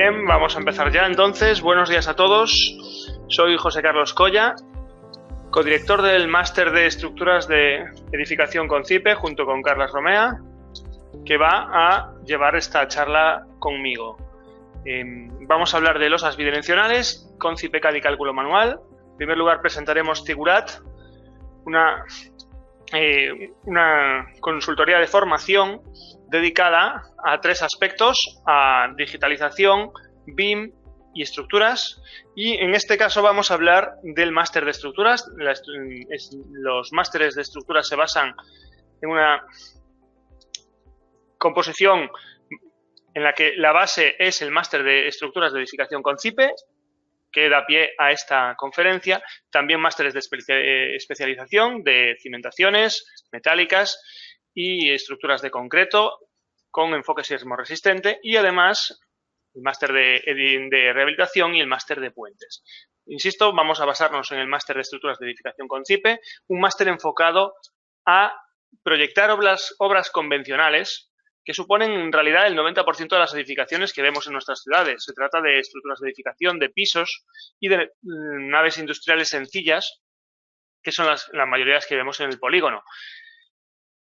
Bien, vamos a empezar ya entonces. Buenos días a todos. Soy José Carlos Colla, codirector del Máster de Estructuras de Edificación con CIPE, junto con Carlas Romea, que va a llevar esta charla conmigo. Vamos a hablar de losas bidimensionales con CIPE-CAD y cálculo manual. En primer lugar presentaremos Figurat, una consultoría de formación dedicada a tres aspectos: a digitalización, BIM y estructuras. Y en este caso vamos a hablar del máster de estructuras. Los másteres de estructuras se basan en una composición en la que la base es el máster de estructuras de edificación con CIPE, que da pie a esta conferencia. También másteres de especialización de cimentaciones, metálicas y estructuras de concreto con enfoque sismo resistente, y además el máster de rehabilitación y el máster de puentes. Insisto, vamos a basarnos en el máster de estructuras de edificación con CIPE, un máster enfocado a proyectar obras convencionales que suponen en realidad el 90% de las edificaciones que vemos en nuestras ciudades. Se trata de estructuras de edificación, de pisos y de naves industriales sencillas, que son la mayoría de las que vemos en el polígono.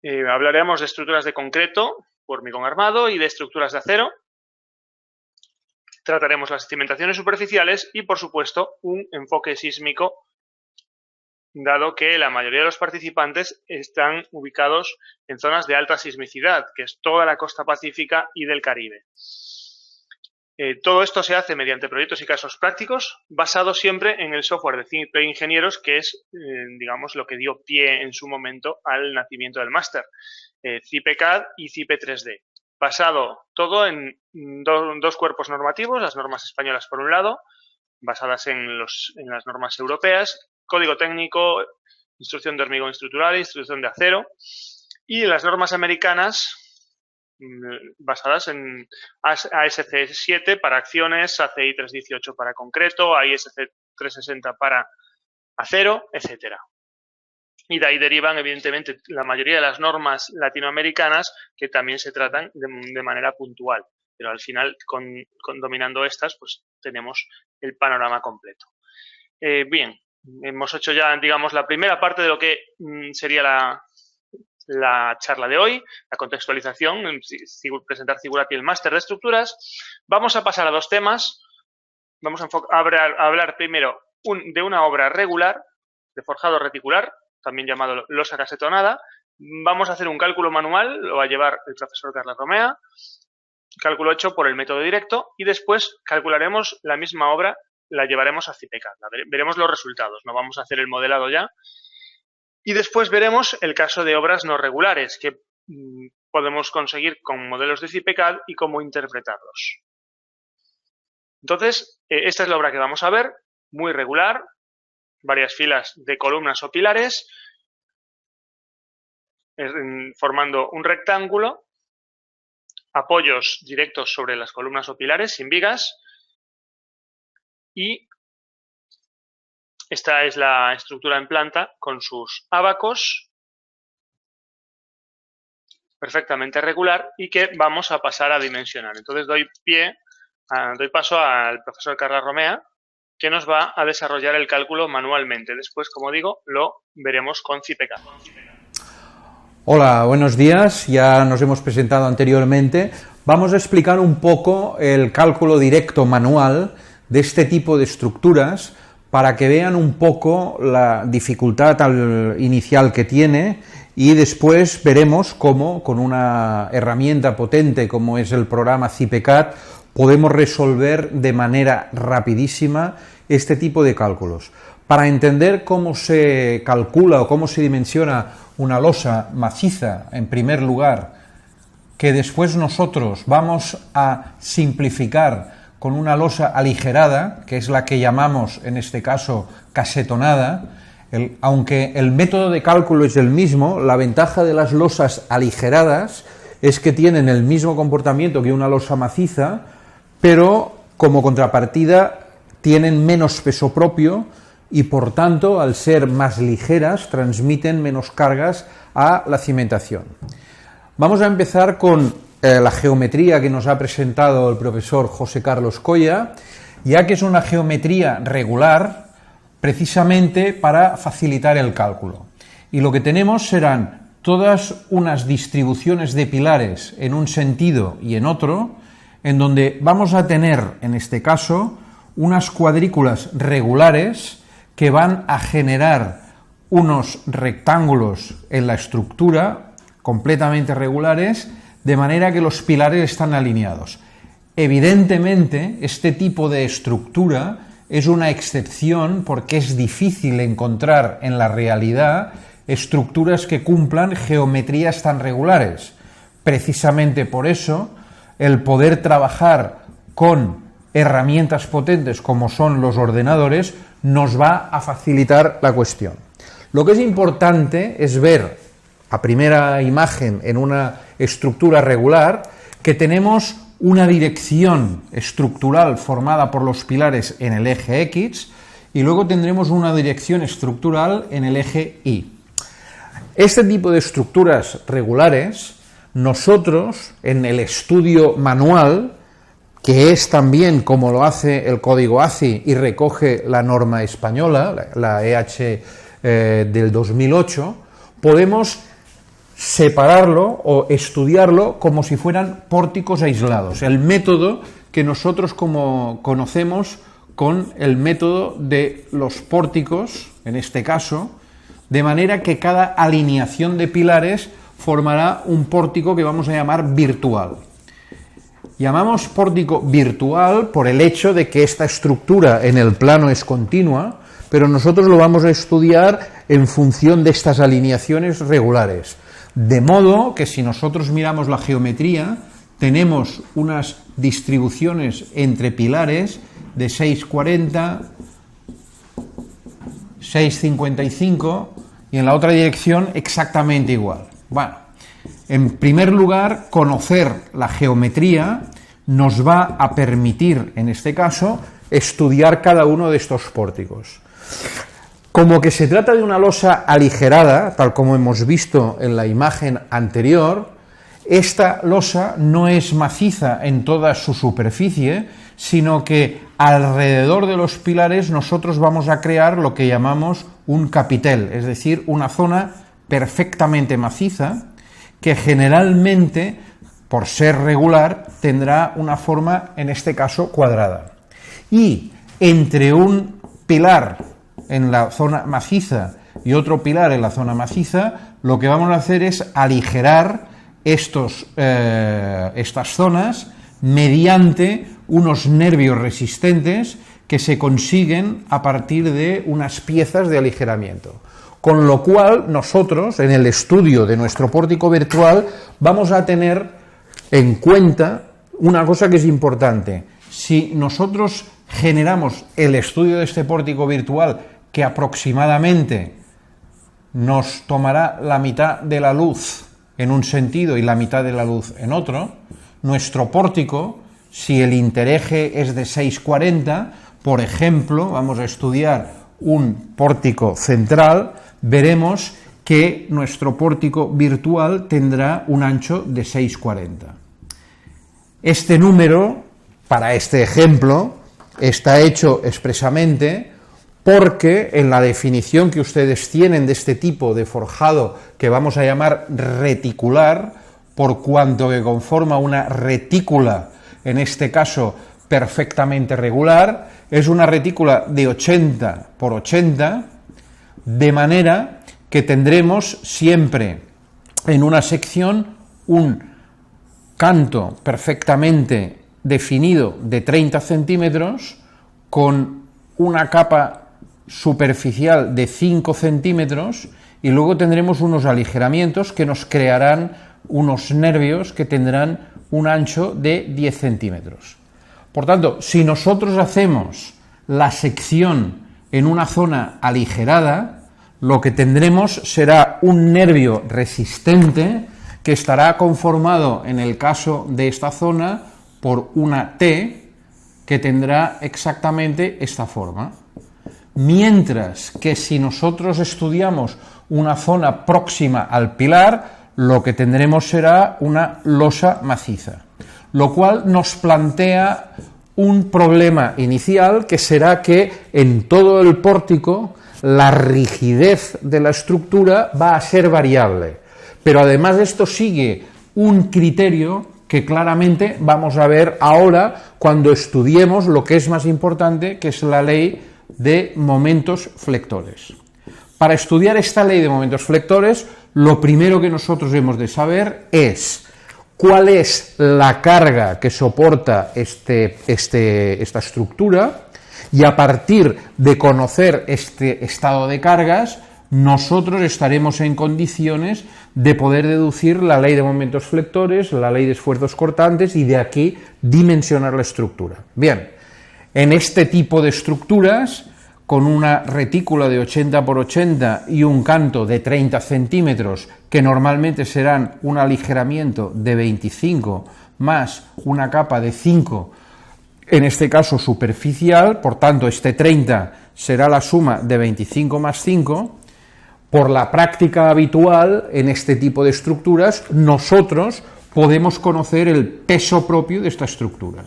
Hablaremos de estructuras de concreto, hormigón armado, y de estructuras de acero. Trataremos las cimentaciones superficiales y, por supuesto, un enfoque sísmico, dado que la mayoría de los participantes están ubicados en zonas de alta sismicidad, que es toda la costa pacífica y del Caribe. Todo esto se hace mediante proyectos y casos prácticos, basados siempre en el software de CIPE Ingenieros, que es, digamos, lo que dio pie en su momento al nacimiento del máster, CIPE-CAD y CIPE 3D. Basado todo en dos cuerpos normativos, las normas españolas por un lado, basadas en las normas europeas, código técnico, instrucción de hormigón estructural, instrucción de acero, y las normas americanas basadas en ASC 7 para acciones, ACI 318 para concreto, AISC 360 para acero, etcétera. Y de ahí derivan, evidentemente, la mayoría de las normas latinoamericanas que también se tratan de manera puntual. Pero al final, dominando estas, pues tenemos el panorama completo. Bien, hemos hecho ya, digamos, la primera parte de lo que sería la charla de hoy, la contextualización, presentar Figurat y el máster de estructuras. Vamos a pasar a dos temas. Vamos a hablar primero de una obra regular de forjado reticular, también llamado losa casetonada. Vamos a hacer un cálculo manual, lo va a llevar el profesor Carlas Romea, cálculo hecho por el método directo, y después calcularemos la misma obra, la llevaremos a CIPE-CAD. Veremos los resultados, no vamos a hacer el modelado ya. Y después veremos el caso de obras no regulares, que podemos conseguir con modelos de CIPE-CAD y cómo interpretarlos. Entonces, esta es la obra que vamos a ver, muy regular, varias filas de columnas o pilares, formando un rectángulo, apoyos directos sobre las columnas o pilares, sin vigas, y esta es la estructura en planta con sus ábacos, perfectamente regular, y que vamos a pasar a dimensionar. Entonces doy paso al profesor Carlas Romea, que nos va a desarrollar el cálculo manualmente. Después, como digo, lo veremos con CIPE-CAD. Hola, buenos días. Ya nos hemos presentado anteriormente. Vamos a explicar un poco el cálculo directo manual de este tipo de estructuras para que vean un poco la dificultad inicial que tiene, y después veremos cómo, con una herramienta potente como es el programa CIPE-CAD, podemos resolver de manera rapidísima este tipo de cálculos. Para entender cómo se calcula o cómo se dimensiona una losa maciza, en primer lugar, que después nosotros vamos a simplificar con una losa aligerada, que es la que llamamos en este caso casetonada. Aunque el método de cálculo es el mismo, la ventaja de las losas aligeradas es que tienen el mismo comportamiento que una losa maciza, pero como contrapartida tienen menos peso propio y, por tanto, al ser más ligeras, transmiten menos cargas a la cimentación. Vamos a empezar con la geometría que nos ha presentado el profesor José Carlos Coya, ya que es una geometría regular precisamente para facilitar el cálculo. Y lo que tenemos serán todas unas distribuciones de pilares en un sentido y en otro, en donde vamos a tener, en este caso, unas cuadrículas regulares que van a generar unos rectángulos en la estructura completamente regulares, de manera que los pilares están alineados. Evidentemente, este tipo de estructura es una excepción porque es difícil encontrar en la realidad estructuras que cumplan geometrías tan regulares. Precisamente por eso, el poder trabajar con herramientas potentes como son los ordenadores nos va a facilitar la cuestión. Lo que es importante es ver a primera imagen en una estructura regular que tenemos una dirección estructural formada por los pilares en el eje X y luego tendremos una dirección estructural en el eje Y. Este tipo de estructuras regulares, nosotros en el estudio manual, que es también como lo hace el código ACI y recoge la norma española, la EH del 2008, podemos separarlo o estudiarlo como si fueran pórticos aislados. El método que nosotros conocemos con el método de los pórticos, en este caso, de manera que cada alineación de pilares formará un pórtico que vamos a llamar virtual. Llamamos pórtico virtual por el hecho de que esta estructura en el plano es continua, pero nosotros lo vamos a estudiar en función de estas alineaciones regulares. De modo que si nosotros miramos la geometría, tenemos unas distribuciones entre pilares de 6,40, 6,55 y en la otra dirección exactamente igual. Bueno, en primer lugar, conocer la geometría nos va a permitir, en este caso, estudiar cada uno de estos pórticos. Como que se trata de una losa aligerada, tal como hemos visto en la imagen anterior, esta losa no es maciza en toda su superficie, sino que alrededor de los pilares nosotros vamos a crear lo que llamamos un capitel, es decir, una zona perfectamente maciza que generalmente, por ser regular, tendrá una forma, en este caso, cuadrada. Y entre un pilar en la zona maciza y otro pilar en la zona maciza, lo que vamos a hacer es aligerar estas zonas mediante unos nervios resistentes que se consiguen a partir de unas piezas de aligeramiento. Con lo cual, nosotros, en el estudio de nuestro pórtico virtual, vamos a tener en cuenta una cosa que es importante. Si nosotros generamos el estudio de este pórtico virtual, que aproximadamente nos tomará la mitad de la luz en un sentido y la mitad de la luz en otro, nuestro pórtico, si el intereje es de 6,40, por ejemplo, vamos a estudiar un pórtico central, veremos que nuestro pórtico virtual tendrá un ancho de 6,40. Este número, para este ejemplo, está hecho expresamente porque en la definición que ustedes tienen de este tipo de forjado, que vamos a llamar reticular, por cuanto que conforma una retícula, en este caso perfectamente regular, es una retícula de 80 por 80, de manera que tendremos siempre en una sección un canto perfectamente definido de 30 centímetros con una capa superficial de 5 centímetros y luego tendremos unos aligeramientos que nos crearán unos nervios que tendrán un ancho de 10 centímetros. Por tanto, si nosotros hacemos la sección en una zona aligerada, lo que tendremos será un nervio resistente que estará conformado, en el caso de esta zona, por una T que tendrá exactamente esta forma. Mientras que si nosotros estudiamos una zona próxima al pilar, lo que tendremos será una losa maciza, lo cual nos plantea un problema inicial, que será que en todo el pórtico la rigidez de la estructura va a ser variable, pero además de esto sigue un criterio que claramente vamos a ver ahora cuando estudiemos lo que es más importante, que es la ley de momentos flectores. Para estudiar esta ley de momentos flectores, lo primero que nosotros hemos de saber es cuál es la carga que soporta esta estructura, y a partir de conocer este estado de cargas, nosotros estaremos en condiciones de poder deducir la ley de momentos flectores, la ley de esfuerzos cortantes, y de aquí dimensionar la estructura. Bien, en este tipo de estructuras, con una retícula de 80 por 80 y un canto de 30 centímetros, que normalmente serán un aligeramiento de 25 más una capa de 5, en este caso superficial, por tanto este 30 será la suma de 25 más 5, por la práctica habitual en este tipo de estructuras nosotros podemos conocer el peso propio de esta estructura.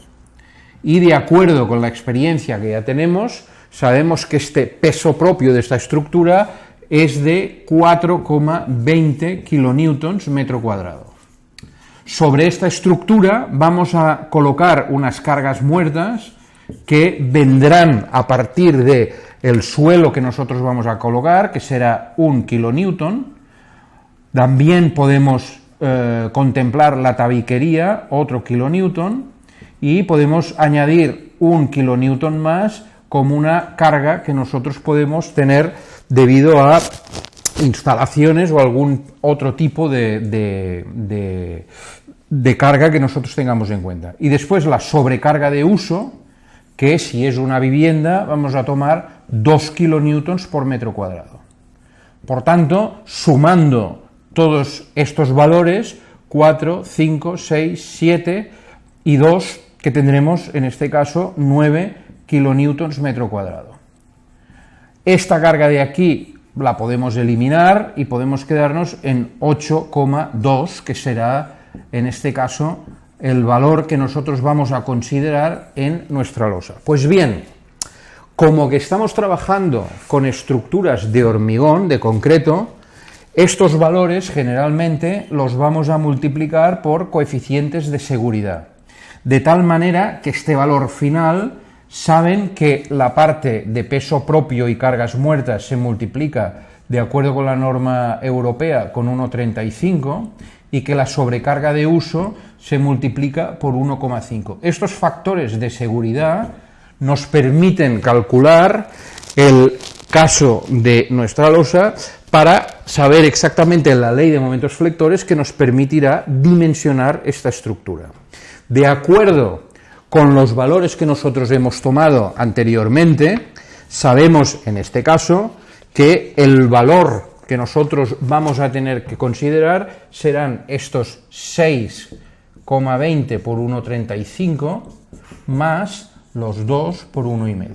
Y de acuerdo con la experiencia que ya tenemos, sabemos que este peso propio de esta estructura es de 4,20 kilonewtons metro cuadrado. Sobre esta estructura vamos a colocar unas cargas muertas que vendrán a partir del suelo que nosotros vamos a colocar, que será 1 kilonewton. También podemos contemplar la tabiquería, otro kilonewton, y podemos añadir 1 kilonewton más como una carga que nosotros podemos tener debido a instalaciones o algún otro tipo de carga que nosotros tengamos en cuenta. Y después la sobrecarga de uso, que si es una vivienda vamos a tomar 2 kilonewtons por metro cuadrado. Por tanto, sumando todos estos valores, 4, 5, 6, 7 y 2, que tendremos en este caso 9 kilonewtons metro cuadrado. Esta carga de aquí la podemos eliminar y podemos quedarnos en 8,2, que será en este caso el valor que nosotros vamos a considerar en nuestra losa. Pues bien, como que estamos trabajando con estructuras de hormigón, de concreto, estos valores generalmente los vamos a multiplicar por coeficientes de seguridad, de tal manera que este valor final, saben que la parte de peso propio y cargas muertas se multiplica de acuerdo con la norma europea con 1,35 y que la sobrecarga de uso se multiplica por 1,5. Estos factores de seguridad nos permiten calcular el caso de nuestra losa para saber exactamente la ley de momentos flectores que nos permitirá dimensionar esta estructura. De acuerdo con los valores que nosotros hemos tomado anteriormente, sabemos en este caso que el valor que nosotros vamos a tener que considerar serán estos 6,20 por 1,35 más los 2 por 1,5.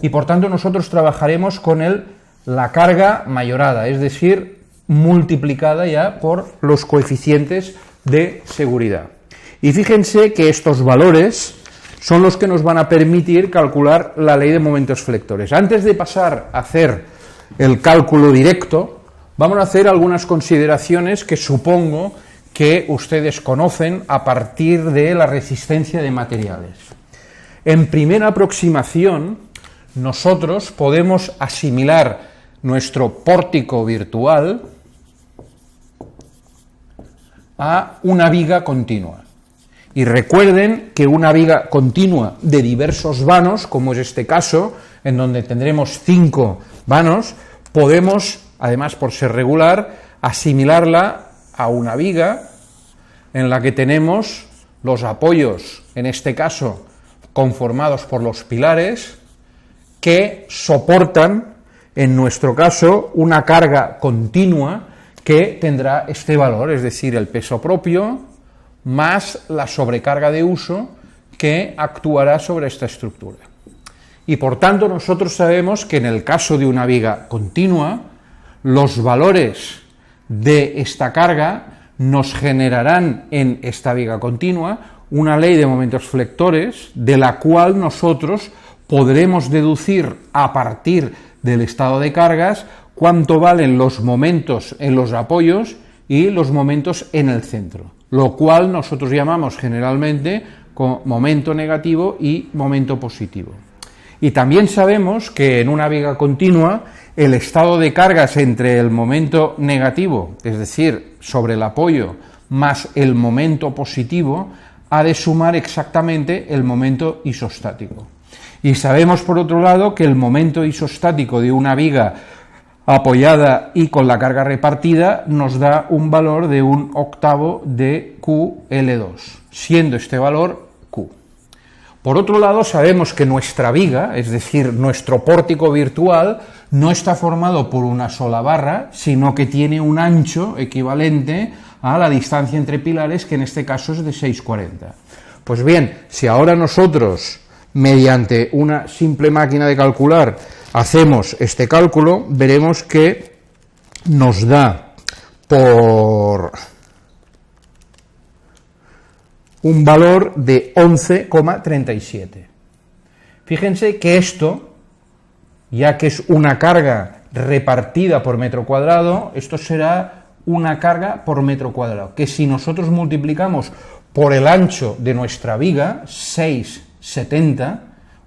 Y por tanto nosotros trabajaremos con la carga mayorada, es decir, multiplicada ya por los coeficientes de seguridad. Y fíjense que estos valores son los que nos van a permitir calcular la ley de momentos flectores. Antes de pasar a hacer el cálculo directo, vamos a hacer algunas consideraciones que supongo que ustedes conocen a partir de la resistencia de materiales. En primera aproximación, nosotros podemos asimilar nuestro pórtico virtual a una viga continua. Y recuerden que una viga continua de diversos vanos, como es este caso, en donde tendremos 5 vanos, podemos, además por ser regular, asimilarla a una viga en la que tenemos los apoyos, en este caso conformados por los pilares, que soportan, en nuestro caso, una carga continua que tendrá este valor, es decir, el peso propio más la sobrecarga de uso que actuará sobre esta estructura. Y por tanto nosotros sabemos que en el caso de una viga continua, los valores de esta carga nos generarán en esta viga continua una ley de momentos flectores de la cual nosotros podremos deducir a partir del estado de cargas cuánto valen los momentos en los apoyos y los momentos en el centro, lo cual nosotros llamamos generalmente como momento negativo y momento positivo. Y también sabemos que en una viga continua el estado de cargas entre el momento negativo, es decir, sobre el apoyo, más el momento positivo, ha de sumar exactamente el momento isostático. Y sabemos, por otro lado, que el momento isostático de una viga apoyada y con la carga repartida nos da un valor de 1/8 de QL2, siendo este valor Q. Por otro lado, sabemos que nuestra viga, es decir, nuestro pórtico virtual, no está formado por una sola barra, sino que tiene un ancho equivalente a la distancia entre pilares, que en este caso es de 6,40. Pues bien, si ahora nosotros, mediante una simple máquina de calcular, hacemos este cálculo, veremos que nos da por un valor de 11,37. Fíjense que esto, ya que es una carga repartida por metro cuadrado, esto será una carga por metro cuadrado, que si nosotros multiplicamos por el ancho de nuestra viga, 6,70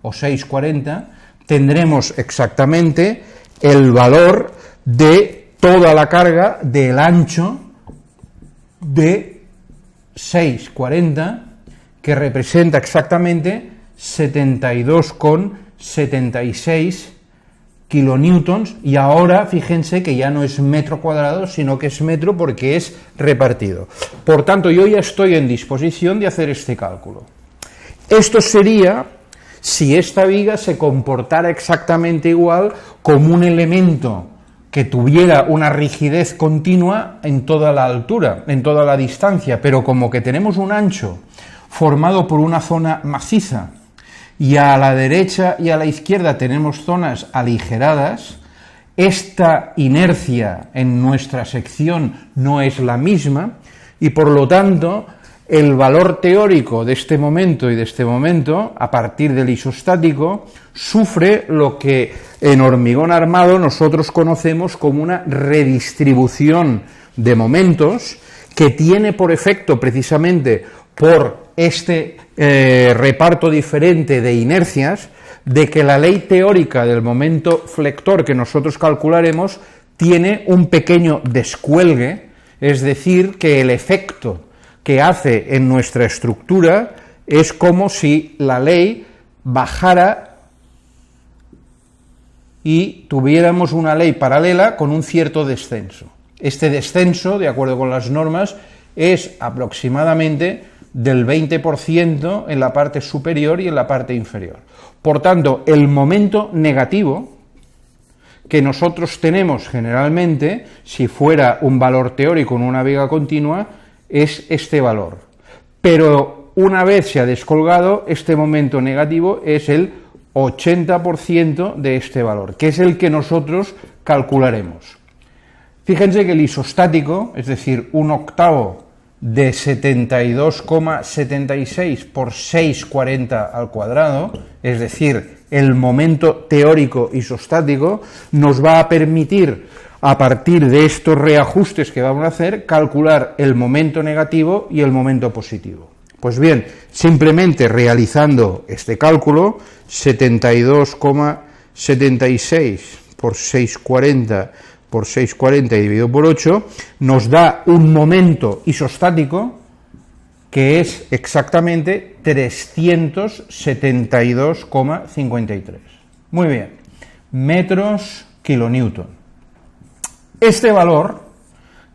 o 6,40, tendremos exactamente el valor de toda la carga del ancho de 6,40, que representa exactamente 72,76 kilonewtons, y ahora fíjense que ya no es metro cuadrado, sino que es metro porque es repartido. Por tanto, yo ya estoy en disposición de hacer este cálculo. Esto sería si esta viga se comportara exactamente igual como un elemento que tuviera una rigidez continua en toda la altura, en toda la distancia, pero como que tenemos un ancho formado por una zona maciza y a la derecha y a la izquierda tenemos zonas aligeradas, esta inercia en nuestra sección no es la misma y por lo tanto el valor teórico de este momento y de este momento, a partir del isostático, sufre lo que en hormigón armado nosotros conocemos como una redistribución de momentos, que tiene por efecto, precisamente por este reparto diferente de inercias, de que la ley teórica del momento flector que nosotros calcularemos tiene un pequeño descuelgue, es decir, que el efecto que hace en nuestra estructura es como si la ley bajara y tuviéramos una ley paralela con un cierto descenso. Este descenso, de acuerdo con las normas, es aproximadamente del 20% en la parte superior y en la parte inferior. Por tanto, el momento negativo que nosotros tenemos generalmente, si fuera un valor teórico en una viga continua, es este valor. Pero una vez se ha descolgado, este momento negativo es el 80% de este valor, que es el que nosotros calcularemos. Fíjense que el isostático, es decir, 1/8 de 72,76 por 6,40 al cuadrado, es decir, el momento teórico isostático, nos va a permitir, a partir de estos reajustes que vamos a hacer, calcular el momento negativo y el momento positivo. Pues bien, simplemente realizando este cálculo, 72,76 por 6,40 por 6,40 dividido por 8, nos da un momento isostático que es exactamente 372,53. Muy bien, metros kilonewton. Este valor,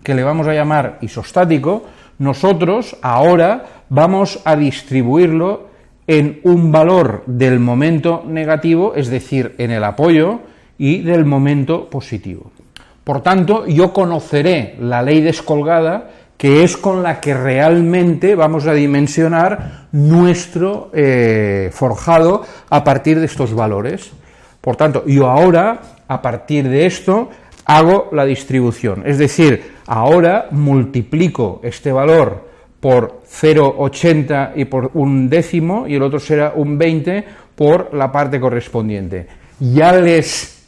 que le vamos a llamar isostático, nosotros ahora vamos a distribuirlo en un valor del momento negativo, es decir, en el apoyo, y del momento positivo. Por tanto, yo conoceré la ley descolgada, que es con la que realmente vamos a dimensionar nuestro forjado a partir de estos valores. Por tanto, yo ahora, a partir de esto, hago la distribución. Es decir, Ahora multiplico este valor por 0,80 y por un décimo, y el otro será un 20 por la parte correspondiente. Ya les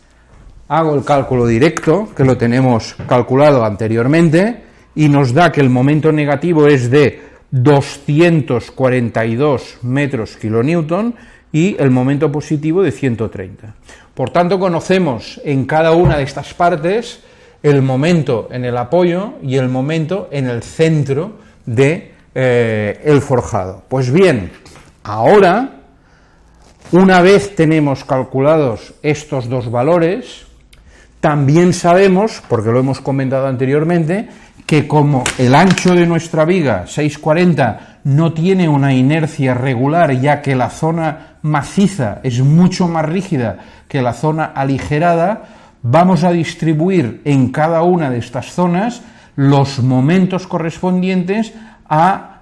hago el cálculo directo, que lo tenemos calculado anteriormente, y nos da que el momento negativo es de 242 metros kilonewton y el momento positivo de 130. Por tanto, conocemos en cada una de estas partes el momento en el apoyo y el momento en el centro de el forjado. Pues bien, ahora, una vez tenemos calculados estos dos valores, también sabemos, porque lo hemos comentado anteriormente, que como el ancho de nuestra viga, 640, no tiene una inercia regular, ya que la zona maciza es mucho más rígida que la zona aligerada, vamos a distribuir en cada una de estas zonas los momentos correspondientes a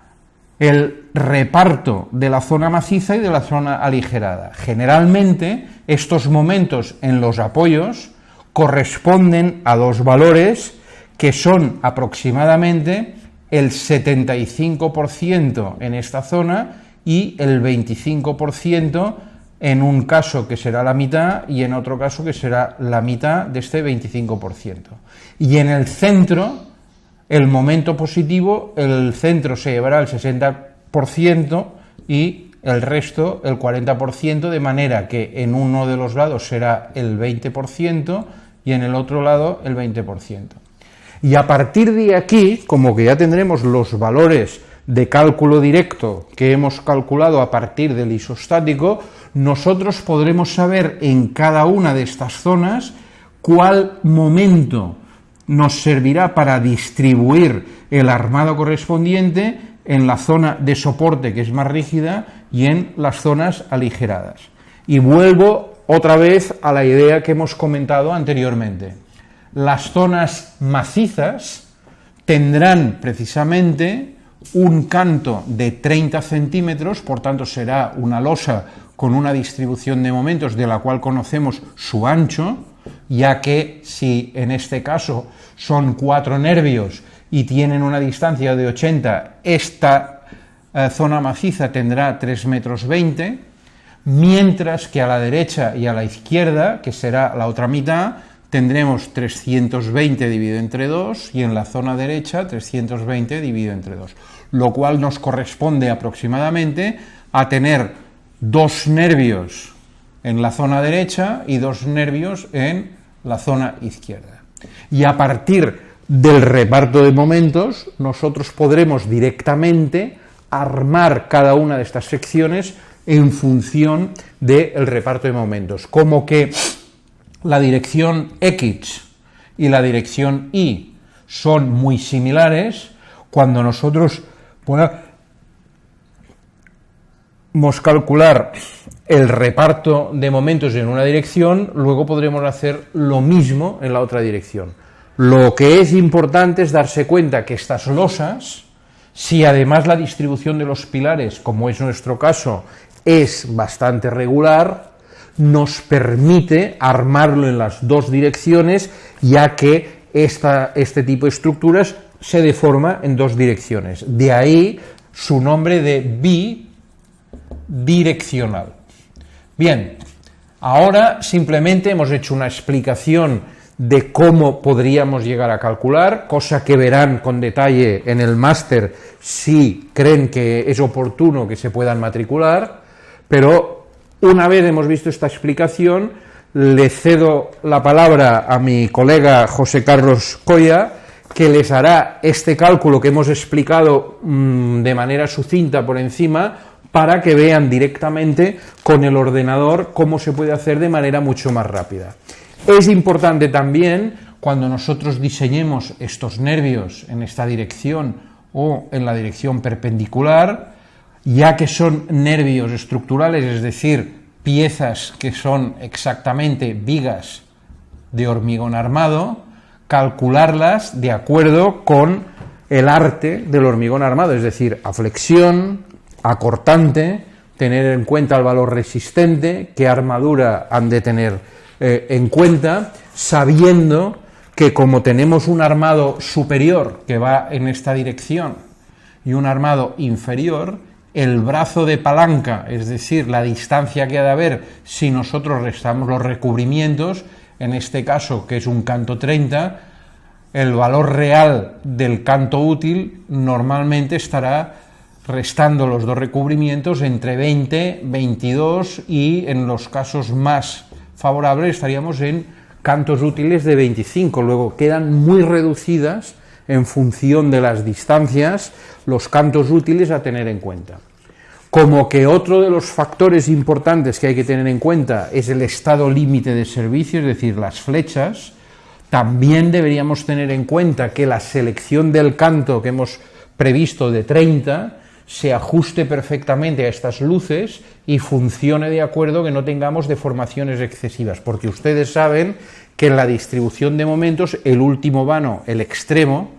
el reparto de la zona maciza y de la zona aligerada. Generalmente, estos momentos en los apoyos corresponden a dos valores que son aproximadamente el 75% en esta zona y el 25% en un caso que será la mitad y en otro caso que será la mitad de este 25%. Y en el centro, el momento positivo, el centro se llevará el 60% y el resto el 40%, de manera que en uno de los lados será el 20% y en el otro lado el 20%. Y a partir de aquí, como que ya tendremos los valores de cálculo directo que hemos calculado a partir del isostático, nosotros podremos saber en cada una de estas zonas cuál momento nos servirá para distribuir el armado correspondiente en la zona de soporte, que es más rígida, y en las zonas aligeradas. Y vuelvo otra vez a la idea que hemos comentado anteriormente. Las zonas macizas tendrán precisamente un canto de 30 centímetros, por tanto será una losa con una distribución de momentos de la cual conocemos su ancho, ya que si en este caso son 4 nervios y tienen una distancia de 80, esta zona maciza tendrá 3,20 metros, mientras que a la derecha y a la izquierda, que será la otra mitad, tendremos 320 dividido entre 2 y en la zona derecha 320 dividido entre 2, lo cual nos corresponde aproximadamente a tener 2 nervios en la zona derecha y 2 nervios en la zona izquierda. Y a partir del reparto de momentos, nosotros podremos directamente armar cada una de estas secciones en función del reparto de momentos, como que la dirección X y la dirección Y son muy similares. Cuando nosotros podamos calcular el reparto de momentos en una dirección, luego podremos hacer lo mismo en la otra dirección. Lo que es importante es darse cuenta que estas losas, si además la distribución de los pilares, como es nuestro caso, es bastante regular, nos permite armarlo en las dos direcciones, ya que este tipo de estructuras se deforma en dos direcciones. De ahí su nombre de bidireccional. Bien, ahora simplemente hemos hecho una explicación de cómo podríamos llegar a calcular, cosa que verán con detalle en el máster si creen que es oportuno que se puedan matricular, pero una vez hemos visto esta explicación, le cedo la palabra a mi colega José Carlos Coya, que les hará este cálculo que hemos explicado de manera sucinta por encima, para que vean directamente con el ordenador cómo se puede hacer de manera mucho más rápida. Es importante también, cuando nosotros diseñemos estos nervios en esta dirección o en la dirección perpendicular, ya que son nervios estructurales, es decir, piezas que son exactamente vigas de hormigón armado, calcularlas de acuerdo con el arte del hormigón armado, es decir, a flexión, a cortante, tener en cuenta el valor resistente, qué armadura han de tener en cuenta, sabiendo que como tenemos un armado superior que va en esta dirección y un armado inferior, el brazo de palanca, es decir, la distancia que ha de haber si nosotros restamos los recubrimientos, en este caso que es un canto 30, el valor real del canto útil normalmente estará restando los dos recubrimientos entre 20, 22 y en los casos más favorables estaríamos en cantos útiles de 25. Luego quedan muy reducidas en función de las distancias los cantos útiles a tener en cuenta. Como que otro de los factores importantes que hay que tener en cuenta es el estado límite de servicio, es decir, las flechas, también deberíamos tener en cuenta que la selección del canto que hemos previsto de 30 se ajuste perfectamente a estas luces y funcione de acuerdo, que no tengamos deformaciones excesivas, porque ustedes saben que en la distribución de momentos el último vano, el extremo,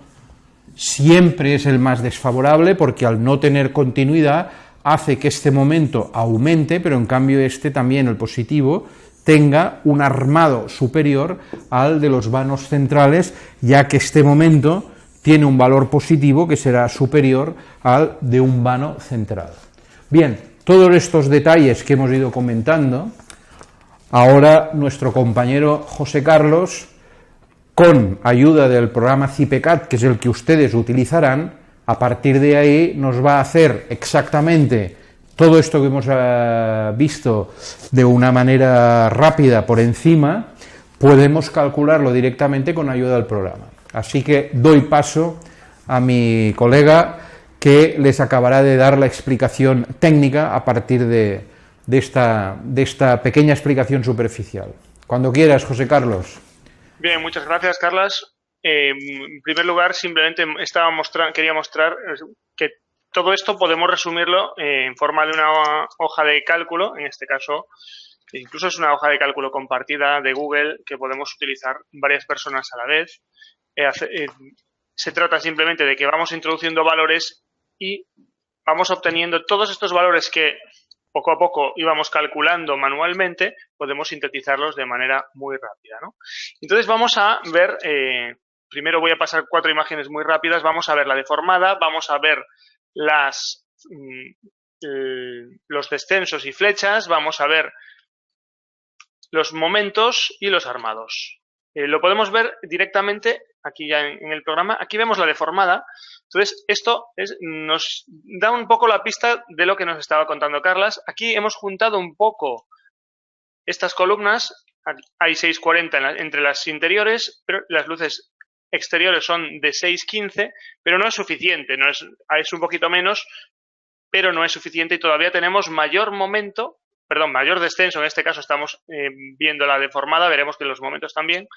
siempre es el más desfavorable, porque al no tener continuidad hace que este momento aumente, pero en cambio este también, el positivo, tenga un armado superior al de los vanos centrales, ya que este momento tiene un valor positivo que será superior al de un vano central. Bien, todos estos detalles que hemos ido comentando, ahora nuestro compañero José Carlos, con ayuda del programa CIPECAT, que es el que ustedes utilizarán, a partir de ahí nos va a hacer exactamente todo esto que hemos visto de una manera rápida por encima, podemos calcularlo directamente con ayuda del programa. Así que doy paso a mi colega, que les acabará de dar la explicación técnica a partir de esta pequeña explicación superficial. Cuando quieras, José Carlos. Bien, muchas gracias, Carlas. En primer lugar, simplemente quería mostrar que todo esto podemos resumirlo en forma de una hoja de cálculo, en este caso incluso es una hoja de cálculo compartida de Google que podemos utilizar varias personas a la vez. Se trata simplemente de que vamos introduciendo valores y vamos obteniendo todos estos valores que poco a poco íbamos calculando manualmente, podemos sintetizarlos de manera muy rápida, ¿no? Entonces vamos a ver, primero voy a pasar 4 imágenes muy rápidas, vamos a ver la deformada, vamos a ver los descensos y flechas, vamos a ver los momentos y los armados. Lo podemos ver directamente aquí ya en el programa. Aquí vemos la deformada. Entonces, esto nos da un poco la pista de lo que nos estaba contando Carlas. Aquí hemos juntado un poco estas columnas. Hay 640 entre las interiores, pero las luces exteriores son de 615, pero no es suficiente. Es un poquito menos, pero no es suficiente y todavía tenemos mayor descenso. En este caso estamos viendo la deformada, veremos que los momentos también,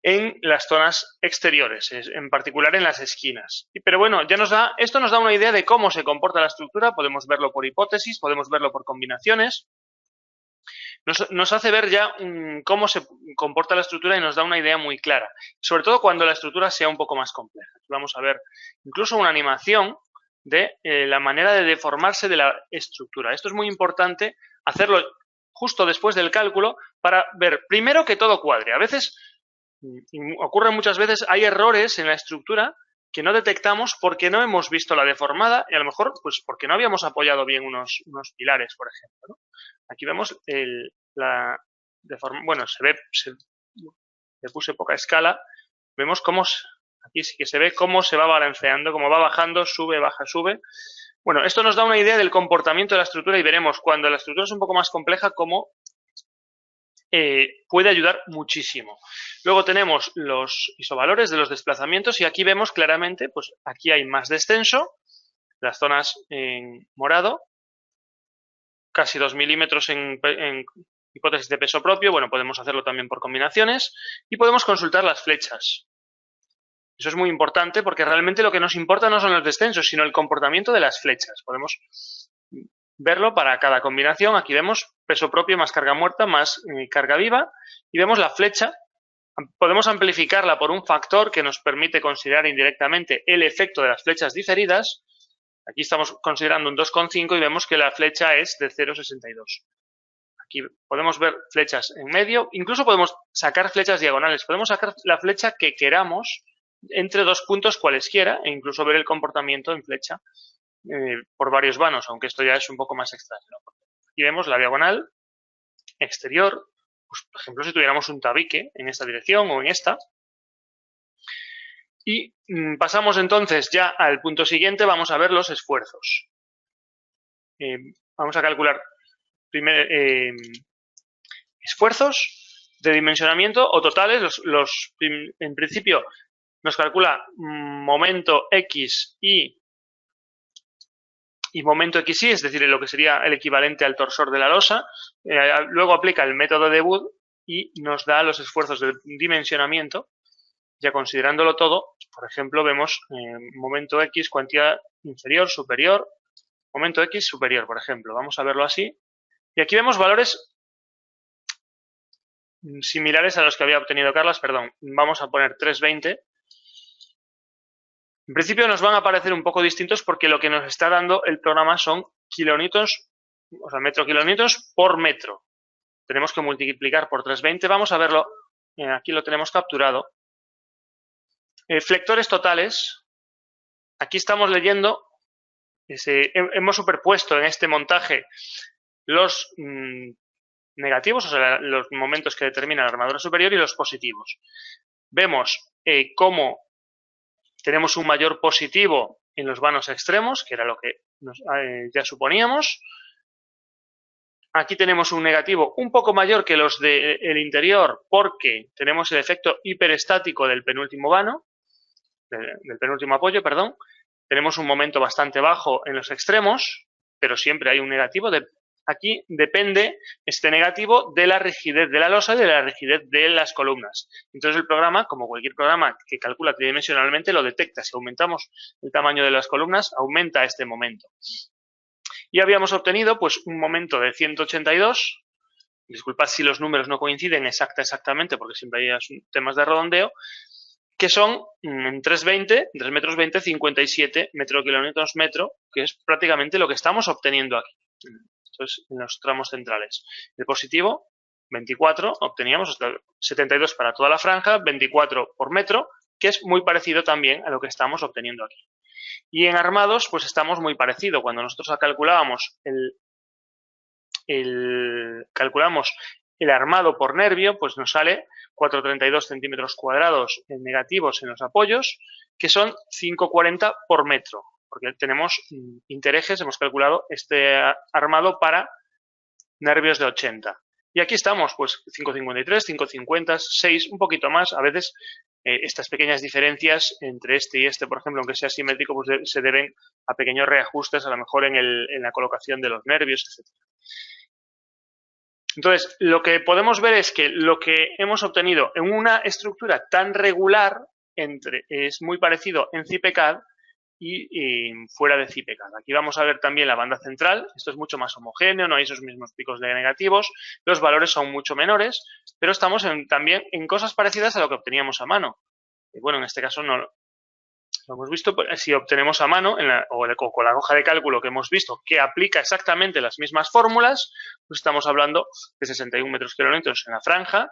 en las zonas exteriores, en particular en las esquinas. Pero bueno, esto nos da una idea de cómo se comporta la estructura. Podemos verlo por hipótesis, podemos verlo por combinaciones. Nos hace ver ya cómo se comporta la estructura y nos da una idea muy clara, sobre todo cuando la estructura sea un poco más compleja. Vamos a ver incluso una animación de la manera de deformarse de la estructura. Esto es muy importante hacerlo justo después del cálculo para ver primero que todo cuadre. A veces, ocurre muchas veces, hay errores en la estructura que no detectamos porque no hemos visto la deformada y a lo mejor pues porque no habíamos apoyado bien unos pilares, por ejemplo, ¿no? Aquí vemos la deformación. Bueno, le puse poca escala. Vemos cómo aquí sí que se ve cómo se va balanceando, cómo va bajando, sube, baja, sube. Bueno, esto nos da una idea del comportamiento de la estructura y veremos cuando la estructura es un poco más compleja cómo puede ayudar muchísimo. Luego tenemos los isovalores de los desplazamientos y aquí vemos claramente, pues aquí hay más descenso, las zonas en morado, casi 2 milímetros en hipótesis de peso propio. Bueno, podemos hacerlo también por combinaciones y podemos consultar las flechas. Eso es muy importante porque realmente lo que nos importa no son los descensos, sino el comportamiento de las flechas. Podemos verlo para cada combinación. Aquí vemos peso propio más carga muerta más carga viva y vemos la flecha. Podemos amplificarla por un factor que nos permite considerar indirectamente el efecto de las flechas diferidas. Aquí estamos considerando un 2,5 y vemos que la flecha es de 0,62. Aquí podemos ver flechas en medio, incluso podemos sacar flechas diagonales, podemos sacar la flecha que queramos entre dos puntos cualesquiera e incluso ver el comportamiento en flecha por varios vanos, aunque esto ya es un poco más extraño, ¿no? Aquí vemos la diagonal exterior, pues, por ejemplo, si tuviéramos un tabique en esta dirección o en esta. Y pasamos entonces ya al punto siguiente, vamos a ver los esfuerzos. Vamos a calcular primero esfuerzos de dimensionamiento o totales. En principio nos calcula momento X y momento XY, es decir, lo que sería el equivalente al torsor de la losa. Luego aplica el método de Wood y nos da los esfuerzos de dimensionamiento. Ya considerándolo todo, por ejemplo, vemos momento X, cuantía inferior, superior, momento X, superior, por ejemplo. Vamos a verlo así. Y aquí vemos valores similares a los que había obtenido Carlas, perdón. Vamos a poner 320. En principio nos van a parecer un poco distintos porque lo que nos está dando el programa son kilonewtons, o sea, metro kilonewtons por metro. Tenemos que multiplicar por 320. Vamos a verlo. Aquí lo tenemos capturado. Flectores totales. Aquí estamos leyendo, hemos superpuesto en este montaje los negativos, o sea, los momentos que determina la armadura superior y los positivos. Vemos cómo tenemos un mayor positivo en los vanos extremos, que era lo que ya suponíamos. Aquí tenemos un negativo un poco mayor que los del interior porque tenemos el efecto hiperestático del penúltimo vano, del penúltimo apoyo, perdón. Tenemos un momento bastante bajo en los extremos, pero siempre hay un negativo. Aquí depende este negativo de la rigidez de la losa y de la rigidez de las columnas. Entonces el programa, como cualquier programa que calcula tridimensionalmente, lo detecta. Si aumentamos el tamaño de las columnas, aumenta este momento. Y habíamos obtenido pues un momento de 182. Disculpad si los números no coinciden exactamente, porque siempre hay temas de redondeo, que son en 320, 3 metros 20, 57 kilonewtons metro, que es prácticamente lo que estamos obteniendo aquí. Entonces, en los tramos centrales. El positivo, 24, obteníamos hasta 72 para toda la franja, 24 por metro, que es muy parecido también a lo que estamos obteniendo aquí. Y en armados, pues estamos muy parecido. Cuando nosotros calculábamos calculamos el armado por nervio, pues nos sale 432 centímetros cuadrados negativos en los apoyos, que son 540 por metro, porque tenemos interejes, hemos calculado este armado para nervios de 80. Y aquí estamos, pues 553, 550, 6, un poquito más. A veces estas pequeñas diferencias entre este y este, por ejemplo, aunque sea simétrico, pues se deben a pequeños reajustes, a lo mejor en la colocación de los nervios, etc. Entonces, lo que podemos ver es que lo que hemos obtenido en una estructura tan regular es muy parecido en CIPECAD y fuera de CIPECAD. Aquí vamos a ver también la banda central. Esto es mucho más homogéneo, no hay esos mismos picos de negativos. Los valores son mucho menores, pero estamos también en cosas parecidas a lo que obteníamos a mano. Bueno, en este caso no lo hemos visto. Si obtenemos a mano o con la hoja de cálculo que hemos visto que aplica exactamente las mismas fórmulas, pues estamos hablando de 61 metros kilonewtons en la franja,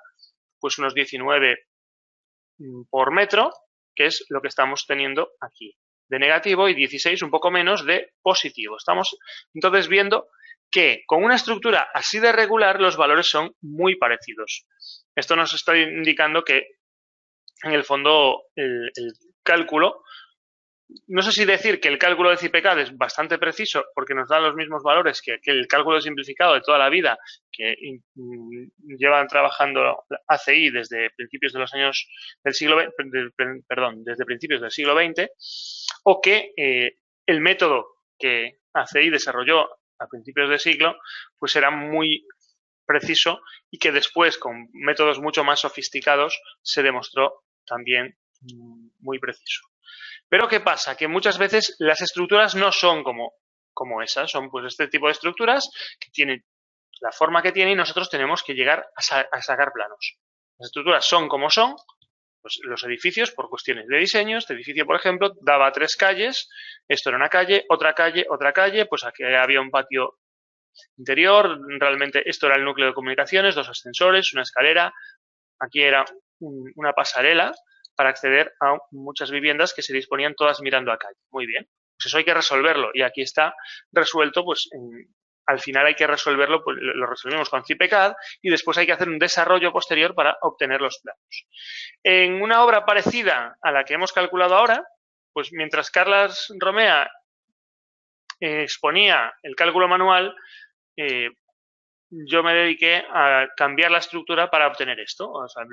pues unos 19 por metro, que es lo que estamos teniendo aquí de negativo, y 16, un poco menos, de positivo. Estamos entonces viendo que con una estructura así de regular los valores son muy parecidos. Esto nos está indicando que en el fondo el cálculo, no sé si decir que el cálculo de CIPECAD es bastante preciso porque nos da los mismos valores que el cálculo simplificado de toda la vida que llevan trabajando ACI desde principios de los años del siglo desde principios del siglo XX, o que el método que ACI desarrolló a principios de siglo pues era muy preciso y que después con métodos mucho más sofisticados se demostró también muy preciso. Pero ¿qué pasa? Que muchas veces las estructuras no son como esas, son pues este tipo de estructuras que tienen la forma que tienen y nosotros tenemos que llegar a sacar planos. Las estructuras son como son, pues los edificios por cuestiones de diseño. Este edificio, por ejemplo, daba 3 calles, esto era una calle, otra calle, pues aquí había un patio interior. Realmente esto era el núcleo de comunicaciones, 2 ascensores, una escalera. Aquí era una pasarela para acceder a muchas viviendas que se disponían todas mirando a calle. Muy bien, pues eso hay que resolverlo y aquí está resuelto, pues al final hay que resolverlo, pues lo resolvimos con CIPECAD y después hay que hacer un desarrollo posterior para obtener los planos. En una obra parecida a la que hemos calculado ahora, pues mientras Carlas Romea exponía el cálculo manual, yo me dediqué a cambiar la estructura para obtener esto. O sea,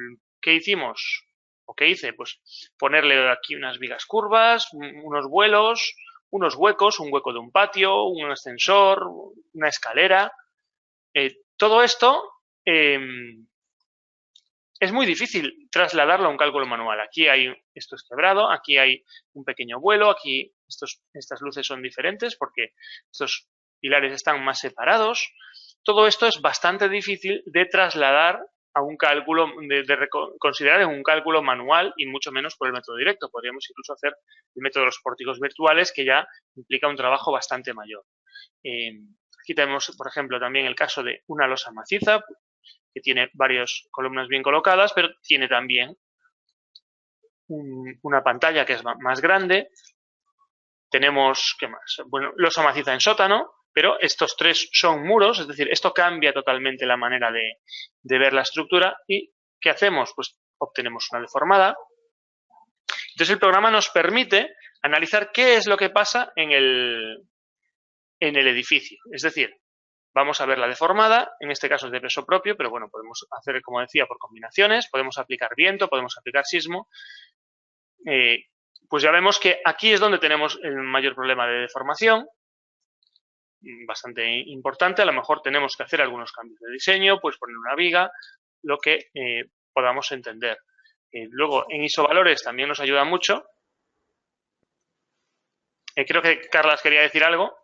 ¿qué hicimos? ¿O qué hice? Pues ponerle aquí unas vigas curvas, unos vuelos, unos huecos, un hueco de un patio, un ascensor, una escalera. Todo esto es muy difícil trasladarlo a un cálculo manual. Aquí esto es quebrado, aquí hay un pequeño vuelo, aquí estas luces son diferentes porque estos pilares están más separados. Todo esto es bastante difícil de trasladar a un cálculo, de considerar en un cálculo manual y mucho menos por el método directo. Podríamos incluso hacer el método de los pórticos virtuales, que ya implica un trabajo bastante mayor. Aquí tenemos, por ejemplo, también el caso de una losa maciza, que tiene varias columnas bien colocadas, pero tiene también una pantalla que es más grande. Tenemos, ¿qué más? Bueno, losa maciza en sótano, pero estos 3 son muros, es decir, esto cambia totalmente la manera de ver la estructura. ¿Y qué hacemos? Pues obtenemos una deformada. Entonces el programa nos permite analizar qué es lo que pasa en el edificio. Es decir, vamos a ver la deformada, en este caso es de peso propio, pero bueno, podemos hacer, como decía, por combinaciones, podemos aplicar viento, podemos aplicar sismo. Pues ya vemos que aquí es donde tenemos el mayor problema de deformación, bastante importante. A lo mejor tenemos que hacer algunos cambios de diseño, pues poner una viga, lo que podamos entender. Luego, en isovalores también nos ayuda mucho. Creo que Carlas quería decir algo.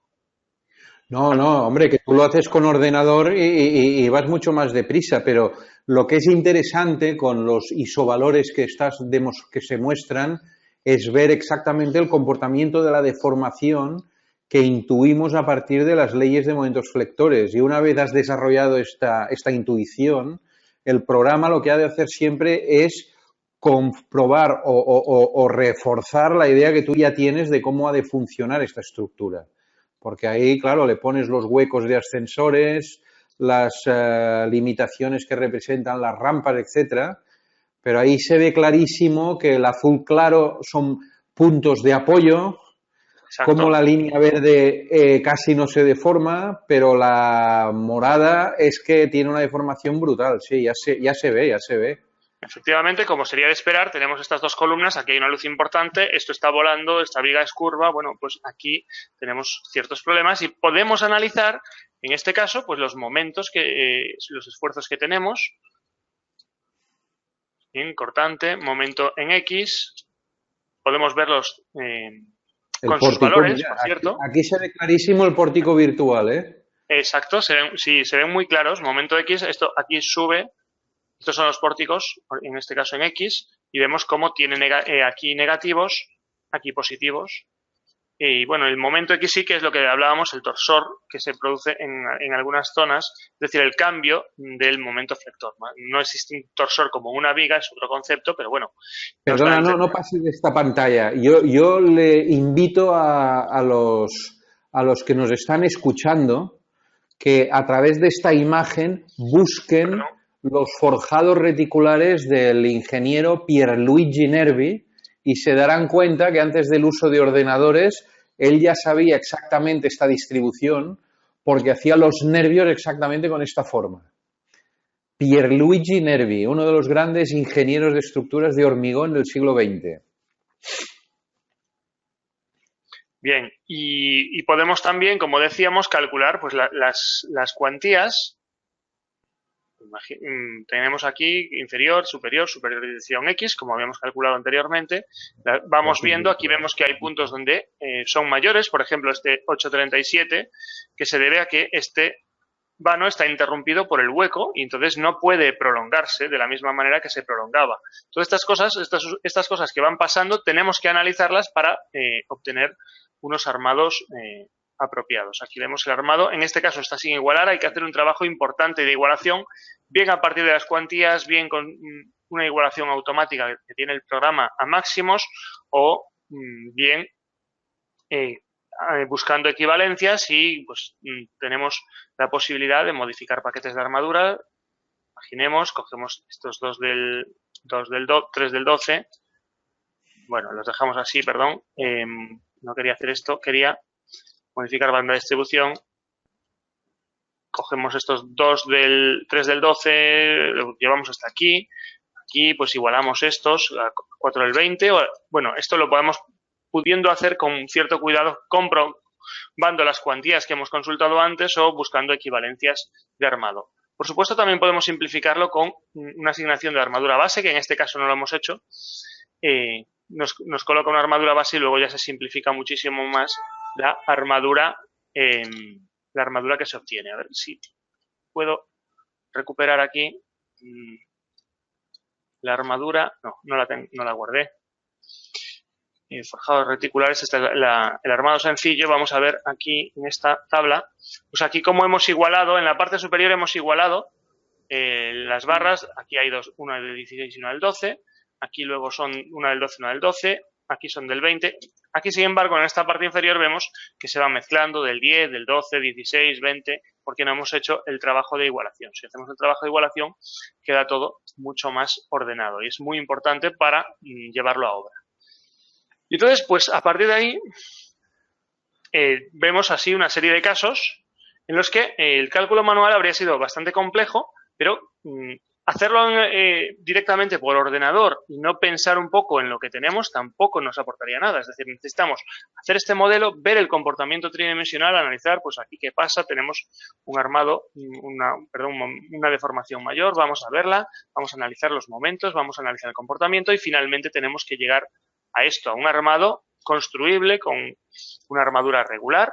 No, hombre, que tú lo haces con ordenador y vas mucho más deprisa, pero lo que es interesante con los isovalores que se muestran es ver exactamente el comportamiento de la deformación que intuimos a partir de las leyes de momentos flectores. Y una vez has desarrollado esta intuición, el programa lo que ha de hacer siempre es comprobar o reforzar la idea que tú ya tienes de cómo ha de funcionar esta estructura. Porque ahí, claro, le pones los huecos de ascensores, las limitaciones que representan las rampas, etcétera, pero ahí se ve clarísimo que el azul claro son puntos de apoyo. Exacto. Como la línea verde casi no se deforma, pero la morada es que tiene una deformación brutal. Sí, ya se ve. Efectivamente, como sería de esperar, tenemos estas 2 columnas, aquí hay una luz importante, esto está volando, esta viga es curva, bueno, pues aquí tenemos ciertos problemas y podemos analizar, en este caso, pues los momentos, los esfuerzos que tenemos. Bien, cortante, momento en X, podemos verlos con sus valores, mira, por cierto. Aquí se ve clarísimo el pórtico virtual, ¿eh? Exacto, se ven muy claros, momento X, esto aquí sube. Estos son los pórticos, en este caso en X, y vemos cómo tiene aquí negativos, aquí positivos. Y bueno, el momento X sí que es lo que hablábamos, el torsor que se produce en algunas zonas, es decir, el cambio del momento flector. No existe un torsor como una viga, es otro concepto, pero bueno. Perdona, no pases de esta pantalla. Yo le invito a los que nos están escuchando que a través de esta imagen busquen... Bueno, los forjados reticulares del ingeniero Pierluigi Nervi y se darán cuenta que antes del uso de ordenadores él ya sabía exactamente esta distribución porque hacía los nervios exactamente con esta forma. Pierluigi Nervi, uno de los grandes ingenieros de estructuras de hormigón del siglo XX. Bien, y podemos también, como decíamos, calcular pues las cuantías. Tenemos aquí inferior, superior dirección X, como habíamos calculado anteriormente. Vamos viendo, aquí vemos que hay puntos donde son mayores, por ejemplo, este 837, que se debe a que este vano está interrumpido por el hueco y entonces no puede prolongarse de la misma manera que se prolongaba. Todas estas cosas que van pasando, tenemos que analizarlas para obtener unos armados apropiados. Aquí vemos el armado, en este caso está sin igualar, hay que hacer un trabajo importante de igualación, bien a partir de las cuantías, bien con una igualación automática que tiene el programa a máximos o bien buscando equivalencias y pues tenemos la posibilidad de modificar paquetes de armadura. Imaginemos, cogemos estos 3 del 12, bueno, los dejamos así, perdón, no quería hacer esto, quería modificar banda de distribución. Cogemos estos 3 del 12, lo llevamos hasta aquí. Aquí pues igualamos estos a 4 del 20. Bueno, esto lo podemos pudiendo hacer con cierto cuidado, comprobando las cuantías que hemos consultado antes o buscando equivalencias de armado. Por supuesto, también podemos simplificarlo con una asignación de armadura base, que en este caso no lo hemos hecho. Nos coloca una armadura base y luego ya se simplifica muchísimo más la armadura que se obtiene. A ver si puedo recuperar aquí la armadura. No la guardé. Forjados reticulares, este es el armado sencillo. Vamos a ver aquí en esta tabla, pues aquí como hemos igualado, en la parte superior hemos igualado las barras. Aquí hay dos, una del 16 y una del 12, aquí luego son una del 12 y una del 12, aquí son del 20. Aquí, sin embargo, en esta parte inferior vemos que se van mezclando del 10, del 12, 16, 20, porque no hemos hecho el trabajo de igualación. Si hacemos el trabajo de igualación, queda todo mucho más ordenado y es muy importante para llevarlo a obra. Y entonces, pues a partir de ahí, vemos así una serie de casos en los que el cálculo manual habría sido bastante complejo, pero hacerlo directamente por ordenador y no pensar un poco en lo que tenemos tampoco nos aportaría nada. Es decir, necesitamos hacer este modelo, ver el comportamiento tridimensional, analizar, pues aquí qué pasa, tenemos un armado, una deformación mayor, vamos a verla, vamos a analizar los momentos, vamos a analizar el comportamiento y finalmente tenemos que llegar a esto, a un armado construible con una armadura regular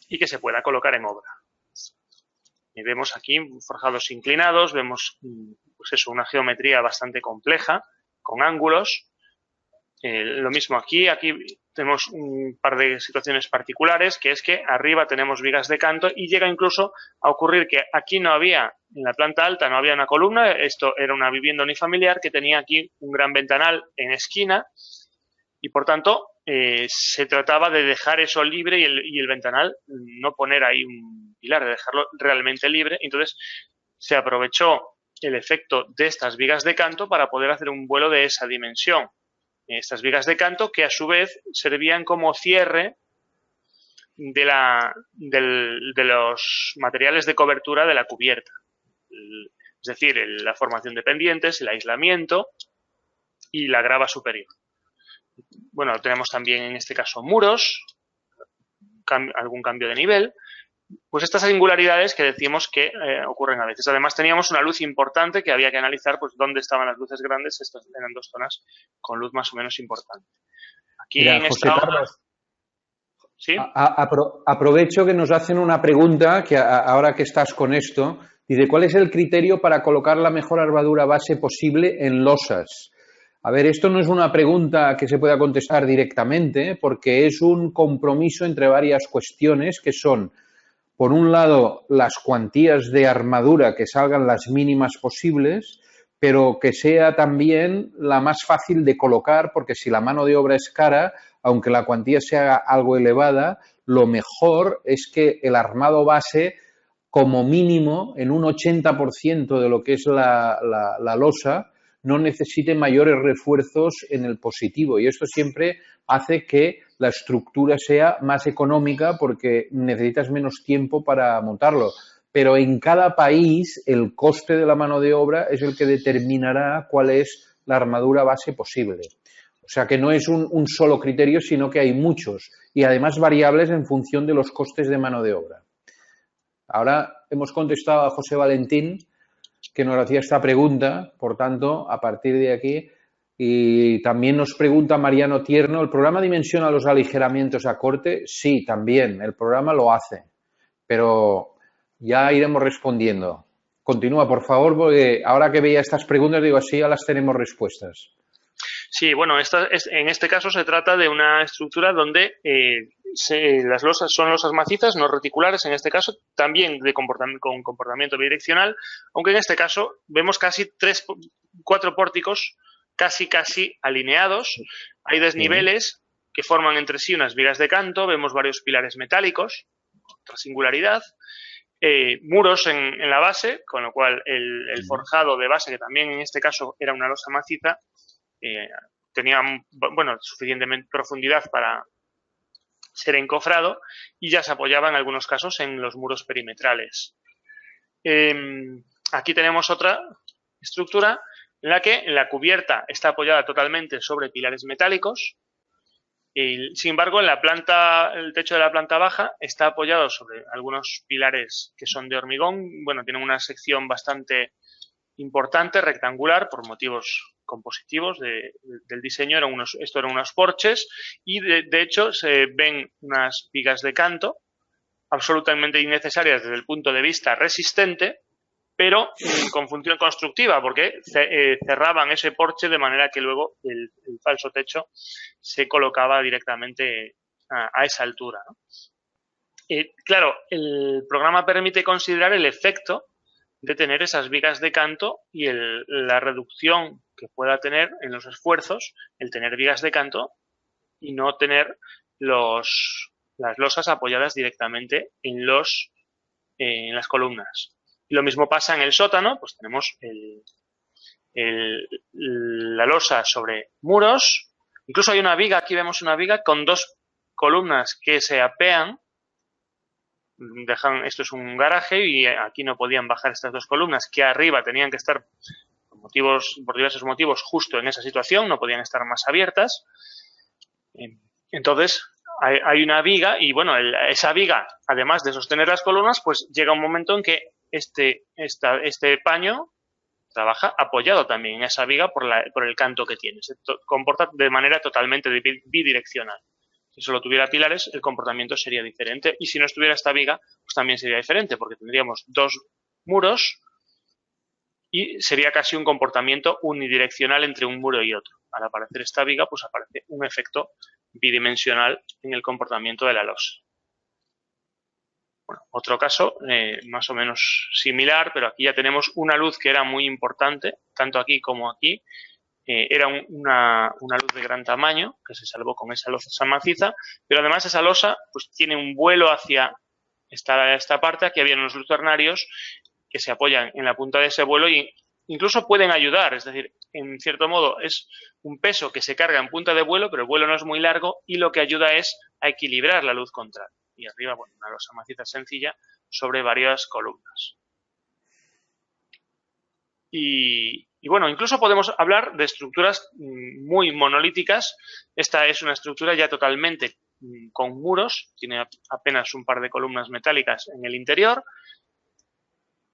y que se pueda colocar en obra. Y vemos aquí forjados inclinados, vemos pues eso, una geometría bastante compleja, con ángulos. Lo mismo aquí tenemos un par de situaciones particulares, que es que arriba tenemos vigas de canto y llega incluso a ocurrir que aquí no había, en la planta alta no había una columna, esto era una vivienda unifamiliar que tenía aquí un gran ventanal en esquina y por tanto se trataba de dejar eso libre y el ventanal no poner ahí un pilar, de dejarlo realmente libre. Entonces se aprovechó el efecto de estas vigas de canto para poder hacer un vuelo de esa dimensión. Estas vigas de canto que a su vez servían como cierre de los materiales de cobertura de la cubierta. Es decir, la formación de pendientes, el aislamiento y la grava superior. Bueno, tenemos también en este caso muros, algún cambio de nivel. Pues estas singularidades que decimos que ocurren a veces. Además teníamos una luz importante que había que analizar, pues dónde estaban las luces grandes. Estas eran dos zonas con luz más o menos importante. Aquí mira, en José esta Carlos, ¿sí? Aprovecho que nos hacen una pregunta, que ahora que estás con esto, dice, ¿cuál es el criterio para colocar la mejor armadura base posible en losas? A ver, esto no es una pregunta que se pueda contestar directamente, porque es un compromiso entre varias cuestiones que son, por un lado, las cuantías de armadura que salgan las mínimas posibles, pero que sea también la más fácil de colocar, porque si la mano de obra es cara, aunque la cuantía sea algo elevada, lo mejor es que el armado base, como mínimo, en un 80% de lo que es la losa, no necesite mayores refuerzos en el positivo. Y esto siempre hace que la estructura sea más económica porque necesitas menos tiempo para montarlo. Pero en cada país el coste de la mano de obra es el que determinará cuál es la armadura base posible. O sea que no es un solo criterio, sino que hay muchos y además variables en función de los costes de mano de obra. Ahora hemos contestado a José Valentín, que nos hacía esta pregunta, por tanto, a partir de aquí, y también nos pregunta Mariano Tierno, ¿el programa dimensiona los aligeramientos a corte? Sí, también, el programa lo hace, pero ya iremos respondiendo. Continúa, por favor, porque ahora que veía estas preguntas, digo, así ya las tenemos respuestas. Sí, bueno, en este caso se trata de una estructura donde las losas son losas macizas, no reticulares en este caso, también con comportamiento bidireccional, aunque en este caso vemos casi 4 pórticos casi alineados. Hay desniveles que forman entre sí unas vigas de canto, vemos varios pilares metálicos, otra singularidad, muros en la base, con lo cual el forjado de base, que también en este caso era una losa maciza, tenía suficiente profundidad para ser encofrado y ya se apoyaba en algunos casos en los muros perimetrales. Aquí tenemos otra estructura en la que la cubierta está apoyada totalmente sobre pilares metálicos. Sin embargo, el techo de la planta baja está apoyado sobre algunos pilares que son de hormigón. Bueno, tienen una sección bastante importante, rectangular, por motivos compositivos del diseño. Esto eran unos porches y, de hecho, se ven unas vigas de canto absolutamente innecesarias desde el punto de vista resistente, pero con función constructiva, porque cerraban ese porche de manera que luego el falso techo se colocaba directamente a esa altura, ¿no? Claro, el programa permite considerar el efecto de tener esas vigas de canto y la reducción que pueda tener en los esfuerzos el tener vigas de canto y no tener las losas apoyadas directamente en las columnas. Y lo mismo pasa en el sótano, pues tenemos la losa sobre muros. Incluso hay una viga, aquí vemos una viga con 2 columnas que se apean. Esto es un garaje y aquí no podían bajar estas 2 columnas que arriba tenían que estar por diversos motivos justo en esa situación, no podían estar más abiertas. Entonces hay una viga y bueno, esa viga, además de sostener las columnas, pues llega un momento en que este paño trabaja apoyado también en esa viga por el canto que tiene. Se comporta de manera totalmente bidireccional. Si solo tuviera pilares, el comportamiento sería diferente. Y si no estuviera esta viga, pues también sería diferente, porque tendríamos 2 muros y sería casi un comportamiento unidireccional entre un muro y otro. Al aparecer esta viga, pues aparece un efecto bidimensional en el comportamiento de la losa. Bueno, otro caso más o menos similar, pero aquí ya tenemos una luz que era muy importante, tanto aquí como aquí. Era una luz de gran tamaño que se salvó con esa losa maciza, pero además esa losa pues tiene un vuelo hacia esta parte. Aquí había unos lucernarios que se apoyan en la punta de ese vuelo e incluso pueden ayudar, es decir, en cierto modo es un peso que se carga en punta de vuelo, pero el vuelo no es muy largo y lo que ayuda es a equilibrar la luz contraria. Y arriba, bueno, una losa maciza sencilla sobre varias columnas. Y bueno, incluso podemos hablar de estructuras muy monolíticas. Esta es una estructura ya totalmente con muros, tiene apenas un par de columnas metálicas en el interior.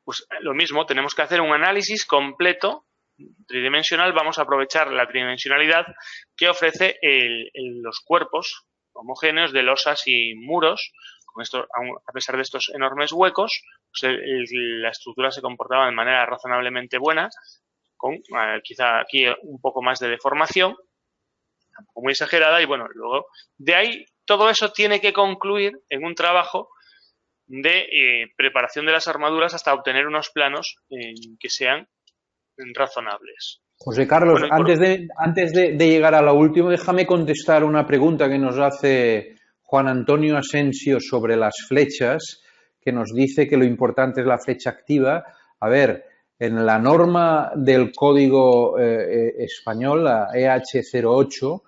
Pues lo mismo, tenemos que hacer un análisis completo tridimensional. Vamos a aprovechar la tridimensionalidad que ofrece los cuerpos homogéneos de losas y muros. Con esto, a pesar de estos enormes huecos, pues la estructura se comportaba de manera razonablemente buena, con quizá aquí un poco más de deformación, tampoco muy exagerada, y bueno, luego de ahí todo eso tiene que concluir en un trabajo de preparación de las armaduras hasta obtener unos planos que sean razonables. José Carlos, bueno, antes de llegar a la última, déjame contestar una pregunta que nos hace Juan Antonio Asensio sobre las flechas, que nos dice que lo importante es la flecha activa. A ver, en la norma del código español, la EH08,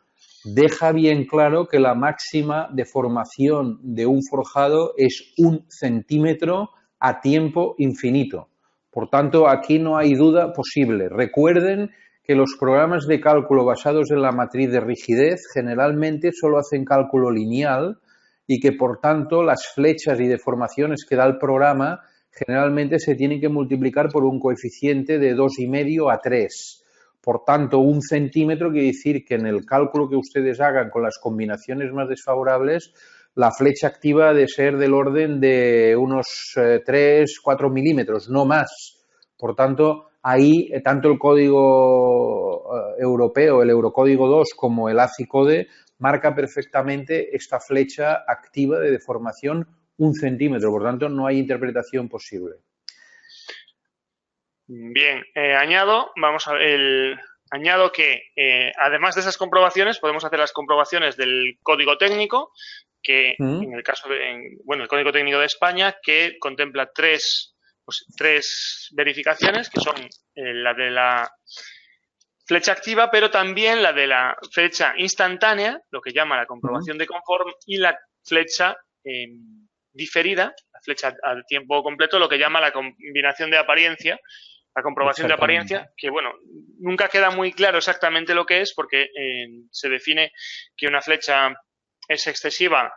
deja bien claro que la máxima deformación de un forjado es 1 centímetro a tiempo infinito. Por tanto, aquí no hay duda posible. Recuerden que los programas de cálculo basados en la matriz de rigidez generalmente solo hacen cálculo lineal y que, por tanto, las flechas y deformaciones que da el programa generalmente se tienen que multiplicar por un coeficiente de 2,5 a 3. Por tanto, 1 centímetro quiere decir que en el cálculo que ustedes hagan con las combinaciones más desfavorables, la flecha activa ha de ser del orden de unos 3-4 milímetros, no más. Por tanto, ahí tanto el código europeo, el Eurocódigo 2, como el ACICODE marca perfectamente esta flecha activa de deformación 1 centímetro, por tanto no hay interpretación posible. Bien, añado que además de esas comprobaciones podemos hacer las comprobaciones del código técnico, que en el caso el código técnico de España, que contempla tres verificaciones, que son la de la flecha activa, pero también la de la flecha instantánea, lo que llama la comprobación de conform, y la flecha diferida, la flecha al tiempo completo, lo que llama la combinación de apariencia, la comprobación de apariencia, que bueno, nunca queda muy claro exactamente lo que es, porque se define que una flecha es excesiva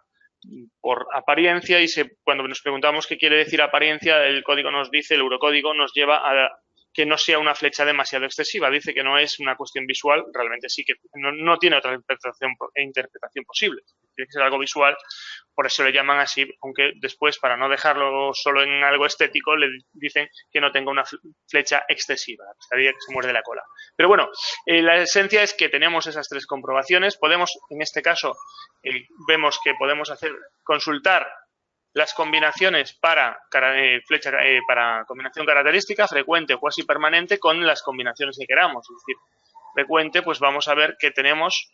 por apariencia y cuando nos preguntamos qué quiere decir apariencia, el código nos dice, el eurocódigo nos lleva a que no sea una flecha demasiado excesiva. Dice que no es una cuestión visual, realmente sí que no tiene otra interpretación posible. Tiene que ser algo visual, por eso le llaman así, aunque después, para no dejarlo solo en algo estético, le dicen que no tenga una flecha excesiva, la pescadilla que se muerde la cola. Pero bueno, la esencia es que tenemos esas tres comprobaciones. Podemos, en este caso, vemos que podemos consultar las combinaciones para combinación característica, frecuente o cuasi permanente, con las combinaciones que queramos. Es decir, frecuente, pues vamos a ver que tenemos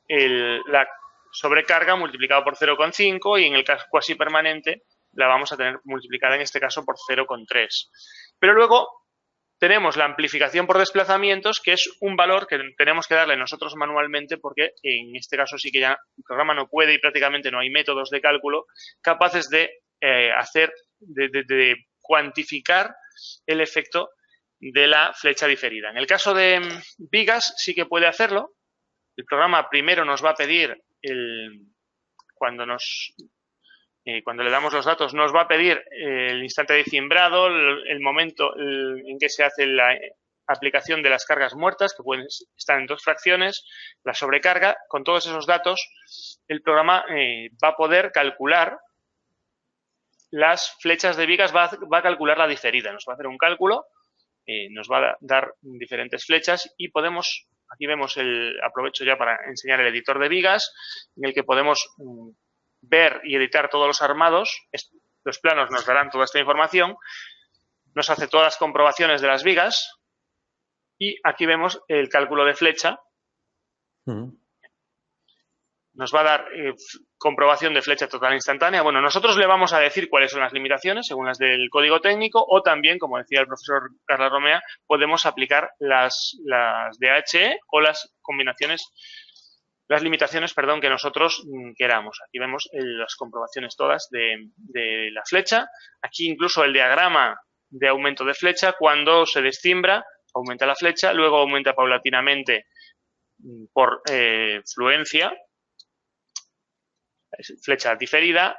la sobrecarga multiplicado por 0,5 y en el caso cuasi permanente la vamos a tener multiplicada en este caso por 0,3. Pero luego tenemos la amplificación por desplazamientos, que es un valor que tenemos que darle nosotros manualmente, porque en este caso sí que ya el programa no puede y prácticamente no hay métodos de cálculo capaces de de cuantificar el efecto de la flecha diferida. En el caso de vigas sí que puede hacerlo. El programa primero nos va a pedir, cuando le damos los datos, nos va a pedir el instante de cimbrado, el momento en que se hace la aplicación de las cargas muertas, que pueden estar en dos fracciones, la sobrecarga. Con todos esos datos, el programa va a poder calcular las flechas de vigas, va a calcular la diferida. Nos va a hacer un cálculo, nos va a dar diferentes flechas y podemos, aquí vemos aprovecho ya para enseñar el editor de vigas, en el que podemos ver y editar todos los armados. Los planos nos darán toda esta información, nos hace todas las comprobaciones de las vigas y aquí vemos el cálculo de flecha. Nos va a dar comprobación de flecha total instantánea. Bueno, nosotros le vamos a decir cuáles son las limitaciones según las del código técnico, o también, como decía el profesor Carlos Romea, podemos aplicar las DHE o las limitaciones, que nosotros queramos. Aquí vemos las comprobaciones todas de la flecha. Aquí incluso el diagrama de aumento de flecha. Cuando se descimbra, aumenta la flecha, luego aumenta paulatinamente por fluencia, flecha diferida,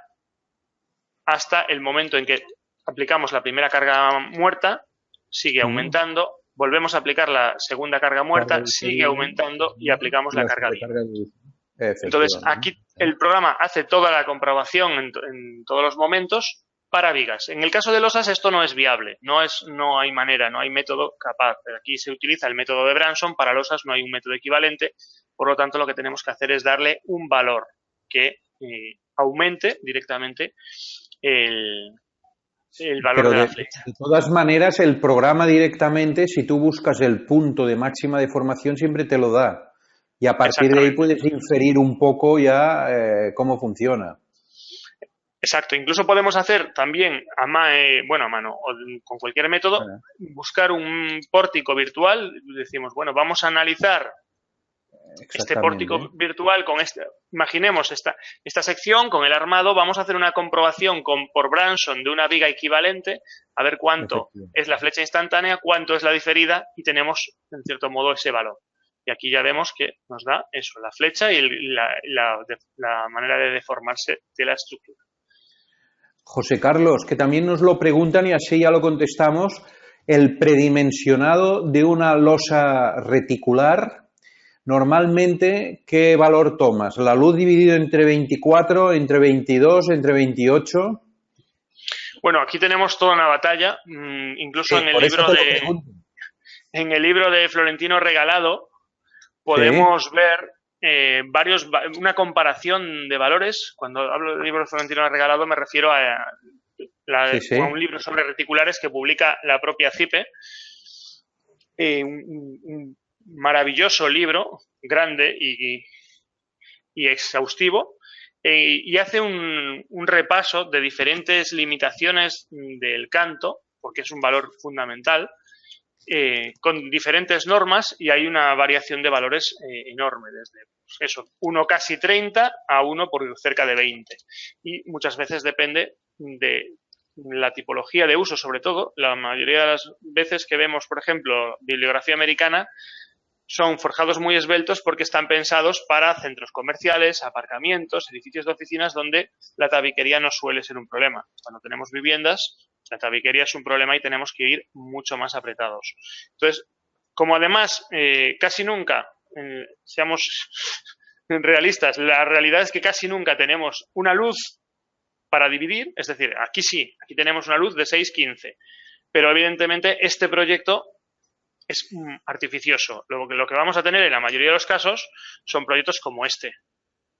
hasta el momento en que aplicamos la primera carga muerta, sigue aumentando, volvemos a aplicar la segunda carga muerta, sigue aumentando y aplicamos la carga viva. Entonces, aquí el programa hace toda la comprobación en todos los momentos para vigas. En el caso de losas esto no es viable, no hay manera, no hay método capaz. Aquí se utiliza el método de Branson, para losas no hay un método equivalente, por lo tanto lo que tenemos que hacer es darle un valor que aumente directamente el valor de la flecha. De todas maneras, el programa directamente, si tú buscas el punto de máxima deformación, siempre te lo da. Y a partir de ahí puedes inferir un poco ya cómo funciona. Exacto. Incluso podemos hacer también a mano o con cualquier método, buscar un pórtico virtual. Decimos, bueno, vamos a analizar este pórtico virtual con imaginemos esta sección con el armado, vamos a hacer una comprobación por Branson de una viga equivalente, a ver cuánto es la flecha instantánea, cuánto es la diferida, y tenemos en cierto modo ese valor. Y aquí ya vemos que nos da eso, la flecha y la manera de deformarse de la estructura. José Carlos, que también nos lo preguntan y así ya lo contestamos, el predimensionado de una losa reticular, normalmente, ¿qué valor tomas? ¿La luz dividido entre 24, entre 22, entre 28? Bueno, aquí tenemos toda una batalla, incluso en el libro de Florentino Regalado podemos ver una comparación de valores. Cuando hablo del libro Florentino regalado me refiero a un libro sobre reticulares que publica la propia CIPE. Un maravilloso libro, grande y exhaustivo, y hace un repaso de diferentes limitaciones del canto, porque es un valor fundamental, con diferentes normas, y hay una variación de valores enorme, desde eso, 1 casi 30 a 1 por cerca de 20. Y muchas veces depende de la tipología de uso, sobre todo. La mayoría de las veces que vemos, por ejemplo, bibliografía americana, son forjados muy esbeltos porque están pensados para centros comerciales, aparcamientos, edificios de oficinas donde la tabiquería no suele ser un problema. Cuando tenemos viviendas, la tabiquería es un problema y tenemos que ir mucho más apretados. Entonces, como además casi nunca, seamos realistas, la realidad es que casi nunca tenemos una luz para dividir, es decir, aquí sí, aquí tenemos una luz de 6,15, pero evidentemente este proyecto es artificioso. Lo que vamos a tener en la mayoría de los casos son proyectos como este,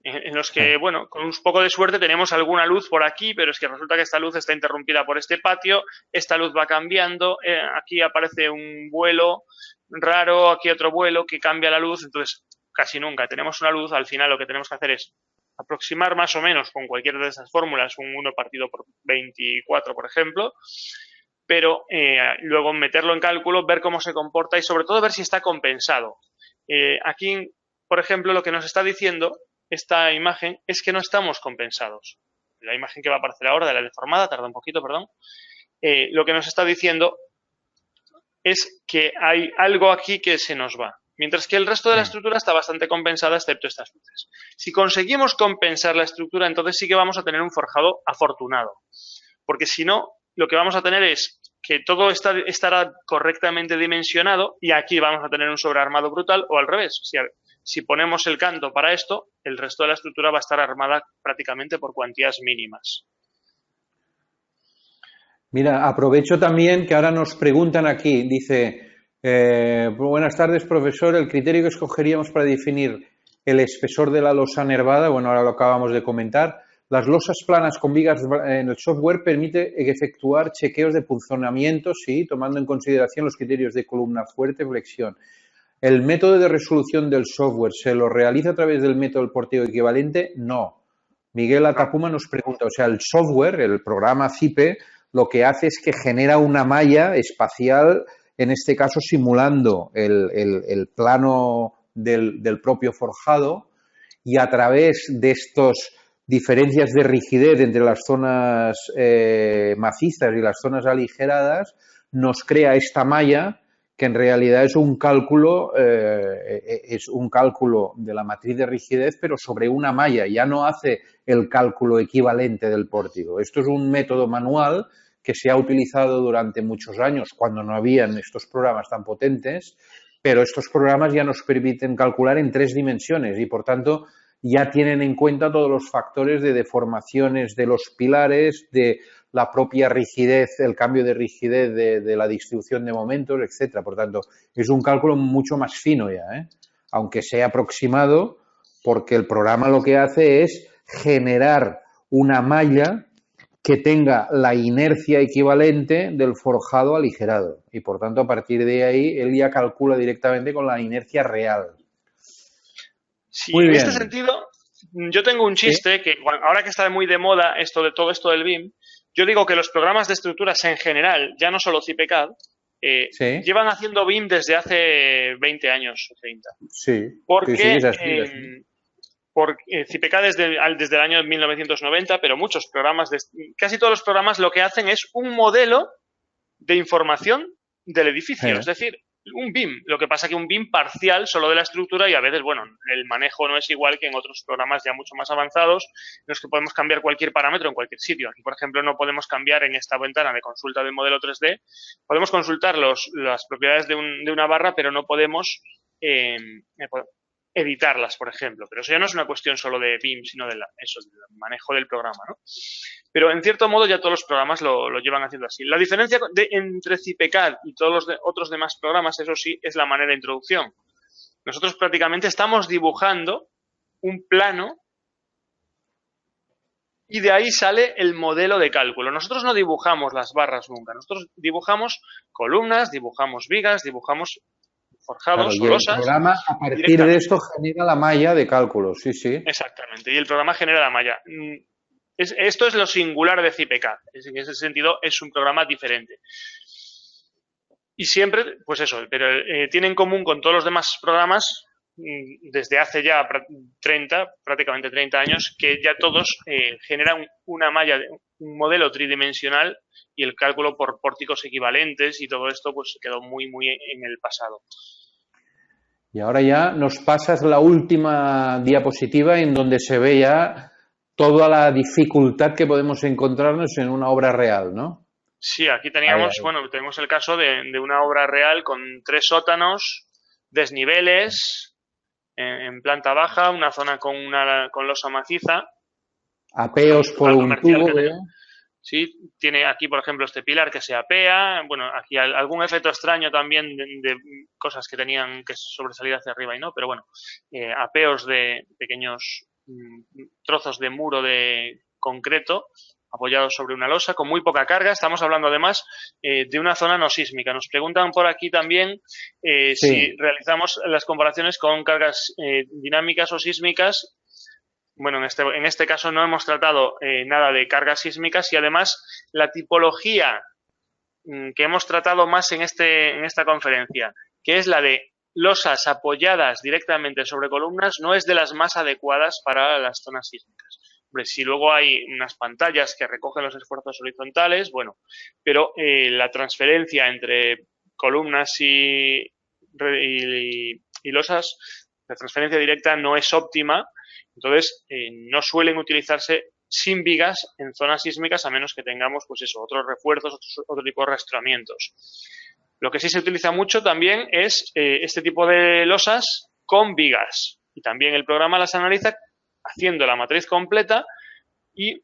en los que, bueno, con un poco de suerte tenemos alguna luz por aquí, pero es que resulta que esta luz está interrumpida por este patio, esta luz va cambiando, aquí aparece un vuelo raro, aquí otro vuelo que cambia la luz, entonces casi nunca tenemos una luz. Al final lo que tenemos que hacer es aproximar más o menos con cualquiera de esas fórmulas, un 1 partido por 24, por ejemplo, pero luego meterlo en cálculo, ver cómo se comporta y sobre todo ver si está compensado. Aquí, por ejemplo, lo que nos está diciendo esta imagen es que no estamos compensados. La imagen que va a aparecer ahora de la deformada, tarda un poquito, perdón. Lo que nos está diciendo es que hay algo aquí que se nos va, mientras que el resto de la estructura está bastante compensada, excepto estas luces. Si conseguimos compensar la estructura, entonces sí que vamos a tener un forjado afortunado, porque si no, lo que vamos a tener es que todo estará correctamente dimensionado y aquí vamos a tener un sobrearmado brutal, o al revés. Si ponemos el canto para esto, el resto de la estructura va a estar armada prácticamente por cuantías mínimas. Mira, aprovecho también que ahora nos preguntan aquí, dice, buenas tardes, profesor, el criterio que escogeríamos para definir el espesor de la losa nervada, bueno, ahora lo acabamos de comentar. Las losas planas con vigas en el software permite efectuar chequeos de punzonamiento, sí, tomando en consideración los criterios de columna fuerte, flexión. ¿El método de resolución del software se lo realiza a través del método del porteo equivalente? No. Miguel Atapuma nos pregunta, o sea, el software, el programa CIPE, lo que hace es que genera una malla espacial, en este caso simulando el plano del propio forjado, y a través de estos diferencias de rigidez entre las zonas macizas y las zonas aligeradas, nos crea esta malla que en realidad es un cálculo de la matriz de rigidez, pero sobre una malla. Ya no hace el cálculo equivalente del pórtico. Esto es un método manual que se ha utilizado durante muchos años cuando no habían estos programas tan potentes, pero estos programas ya nos permiten calcular en 3 dimensiones y, por tanto, ya tienen en cuenta todos los factores de deformaciones de los pilares, de la propia rigidez, el cambio de rigidez de la distribución de momentos, etcétera. Por tanto, es un cálculo mucho más fino ya, aunque sea aproximado, porque el programa lo que hace es generar una malla que tenga la inercia equivalente del forjado aligerado. Y, por tanto, a partir de ahí, él ya calcula directamente con la inercia real. Sí, en este sentido, yo tengo un chiste que ahora que está muy de moda todo esto del BIM, yo digo que los programas de estructuras en general, ya no solo CIPECAD, llevan haciendo BIM desde hace 20 años o 30. Sí, porque sí, es así. Porque CIPECAD desde el año 1990, pero muchos programas, casi todos los programas lo que hacen es un modelo de información del edificio, es decir, un BIM. Lo que pasa es que un BIM parcial solo de la estructura y a veces, bueno, el manejo no es igual que en otros programas ya mucho más avanzados en los que podemos cambiar cualquier parámetro en cualquier sitio. Aquí, por ejemplo, no podemos cambiar en esta ventana de consulta del modelo 3D. Podemos consultar las propiedades de una barra, pero no podemos editarlas, por ejemplo. Pero eso ya no es una cuestión solo de BIM, sino del manejo del programa, ¿no? Pero en cierto modo ya todos los programas lo llevan haciendo así. La diferencia entre CIPECAD y todos los otros demás programas, eso sí, es la manera de introducción. Nosotros prácticamente estamos dibujando un plano y de ahí sale el modelo de cálculo. Nosotros no dibujamos las barras nunca, nosotros dibujamos columnas, dibujamos vigas, dibujamos Claro, forjados y o el losas programa a partir de directamente. esto genera la malla de cálculo, sí, sí. Exactamente, y el programa genera la malla. Esto es lo singular de CIPECAD, en ese sentido es un programa diferente. Y siempre, pues eso, pero tiene en común con todos los demás programas desde hace ya prácticamente 30 años, que ya todos generan una malla, un modelo tridimensional y el cálculo por pórticos equivalentes y todo esto pues quedó muy en el pasado. Y ahora ya nos pasas la última diapositiva en donde se ve ya toda la dificultad que podemos encontrarnos en una obra real, ¿no? Sí, aquí teníamos, Ahí. bueno, tenemos el caso de una obra real con 3 sótanos, desniveles, en planta baja, una zona con losa maciza. Apeos por Local un comercial tubo, que ¿veo? sí, tiene aquí, por ejemplo, este pilar que se apea. Bueno, aquí algún efecto extraño también de cosas que tenían que sobresalir hacia arriba y no, pero bueno, apeos de pequeños trozos de muro de concreto apoyados sobre una losa con muy poca carga. Estamos hablando además de una zona no sísmica. Nos preguntan por aquí también Sí. si realizamos las comparaciones con cargas dinámicas o sísmicas. Bueno, en este caso no hemos tratado nada de cargas sísmicas y además la tipología que hemos tratado más en esta conferencia, que es la de losas apoyadas directamente sobre columnas, no es de las más adecuadas para las zonas sísmicas. Hombre, si luego hay unas pantallas que recogen los esfuerzos horizontales, bueno, pero la transferencia entre columnas y losas, la transferencia directa no es óptima. Entonces, no suelen utilizarse sin vigas en zonas sísmicas a menos que tengamos, pues eso, otros refuerzos, otro tipo de rastramientos. Lo que sí se utiliza mucho también es este tipo de losas con vigas. Y también el programa las analiza haciendo la matriz completa y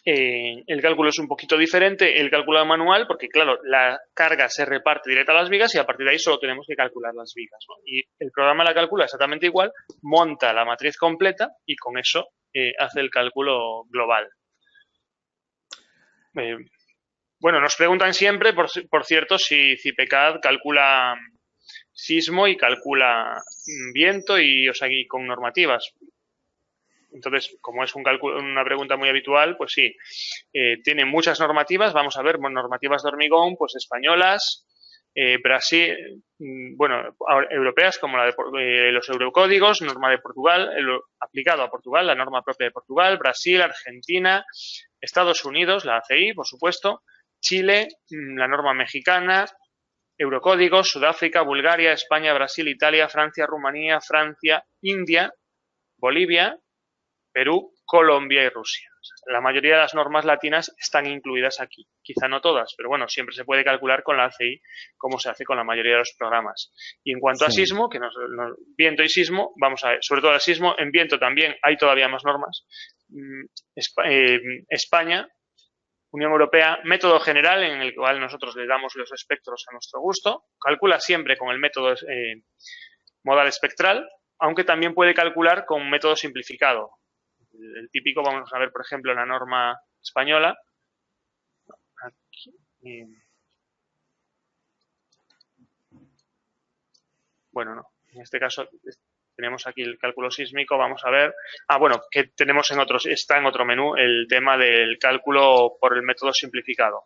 el cálculo es un poquito diferente, el cálculo manual, porque claro, la carga se reparte directa a las vigas y a partir de ahí solo tenemos que calcular las vigas, ¿no? Y el programa la calcula exactamente igual, monta la matriz completa y con eso hace el cálculo global. Bueno, nos preguntan siempre, por cierto, si CIPECAD calcula sismo y calcula viento y con normativas. Entonces, como es una pregunta muy habitual, pues sí, tiene muchas normativas. Vamos a ver, normativas de hormigón, pues españolas, Brasil, bueno, europeas como la de los eurocódigos, norma de Portugal, aplicado a Portugal, la norma propia de Portugal, Brasil, Argentina, Estados Unidos, la ACI, por supuesto, Chile, la norma mexicana, eurocódigos, Sudáfrica, Bulgaria, España, Brasil, Italia, Francia, Rumanía, India, Bolivia, Perú, Colombia y Rusia. La mayoría de las normas latinas están incluidas aquí. Quizá no todas, pero bueno, siempre se puede calcular con la ACI como se hace con la mayoría de los programas. Y en cuanto a sismo, que viento y sismo, vamos a ver, sobre todo el sismo, en viento también hay todavía más normas. España, Unión Europea, método general en el cual nosotros le damos los espectros a nuestro gusto, calcula siempre con el método modal espectral, aunque también puede calcular con método simplificado. El típico, vamos a ver, por ejemplo, la norma española. Aquí. Bueno, no. En este caso tenemos aquí el cálculo sísmico. Vamos a ver. Bueno, que tenemos está en otro menú el tema del cálculo por el método simplificado.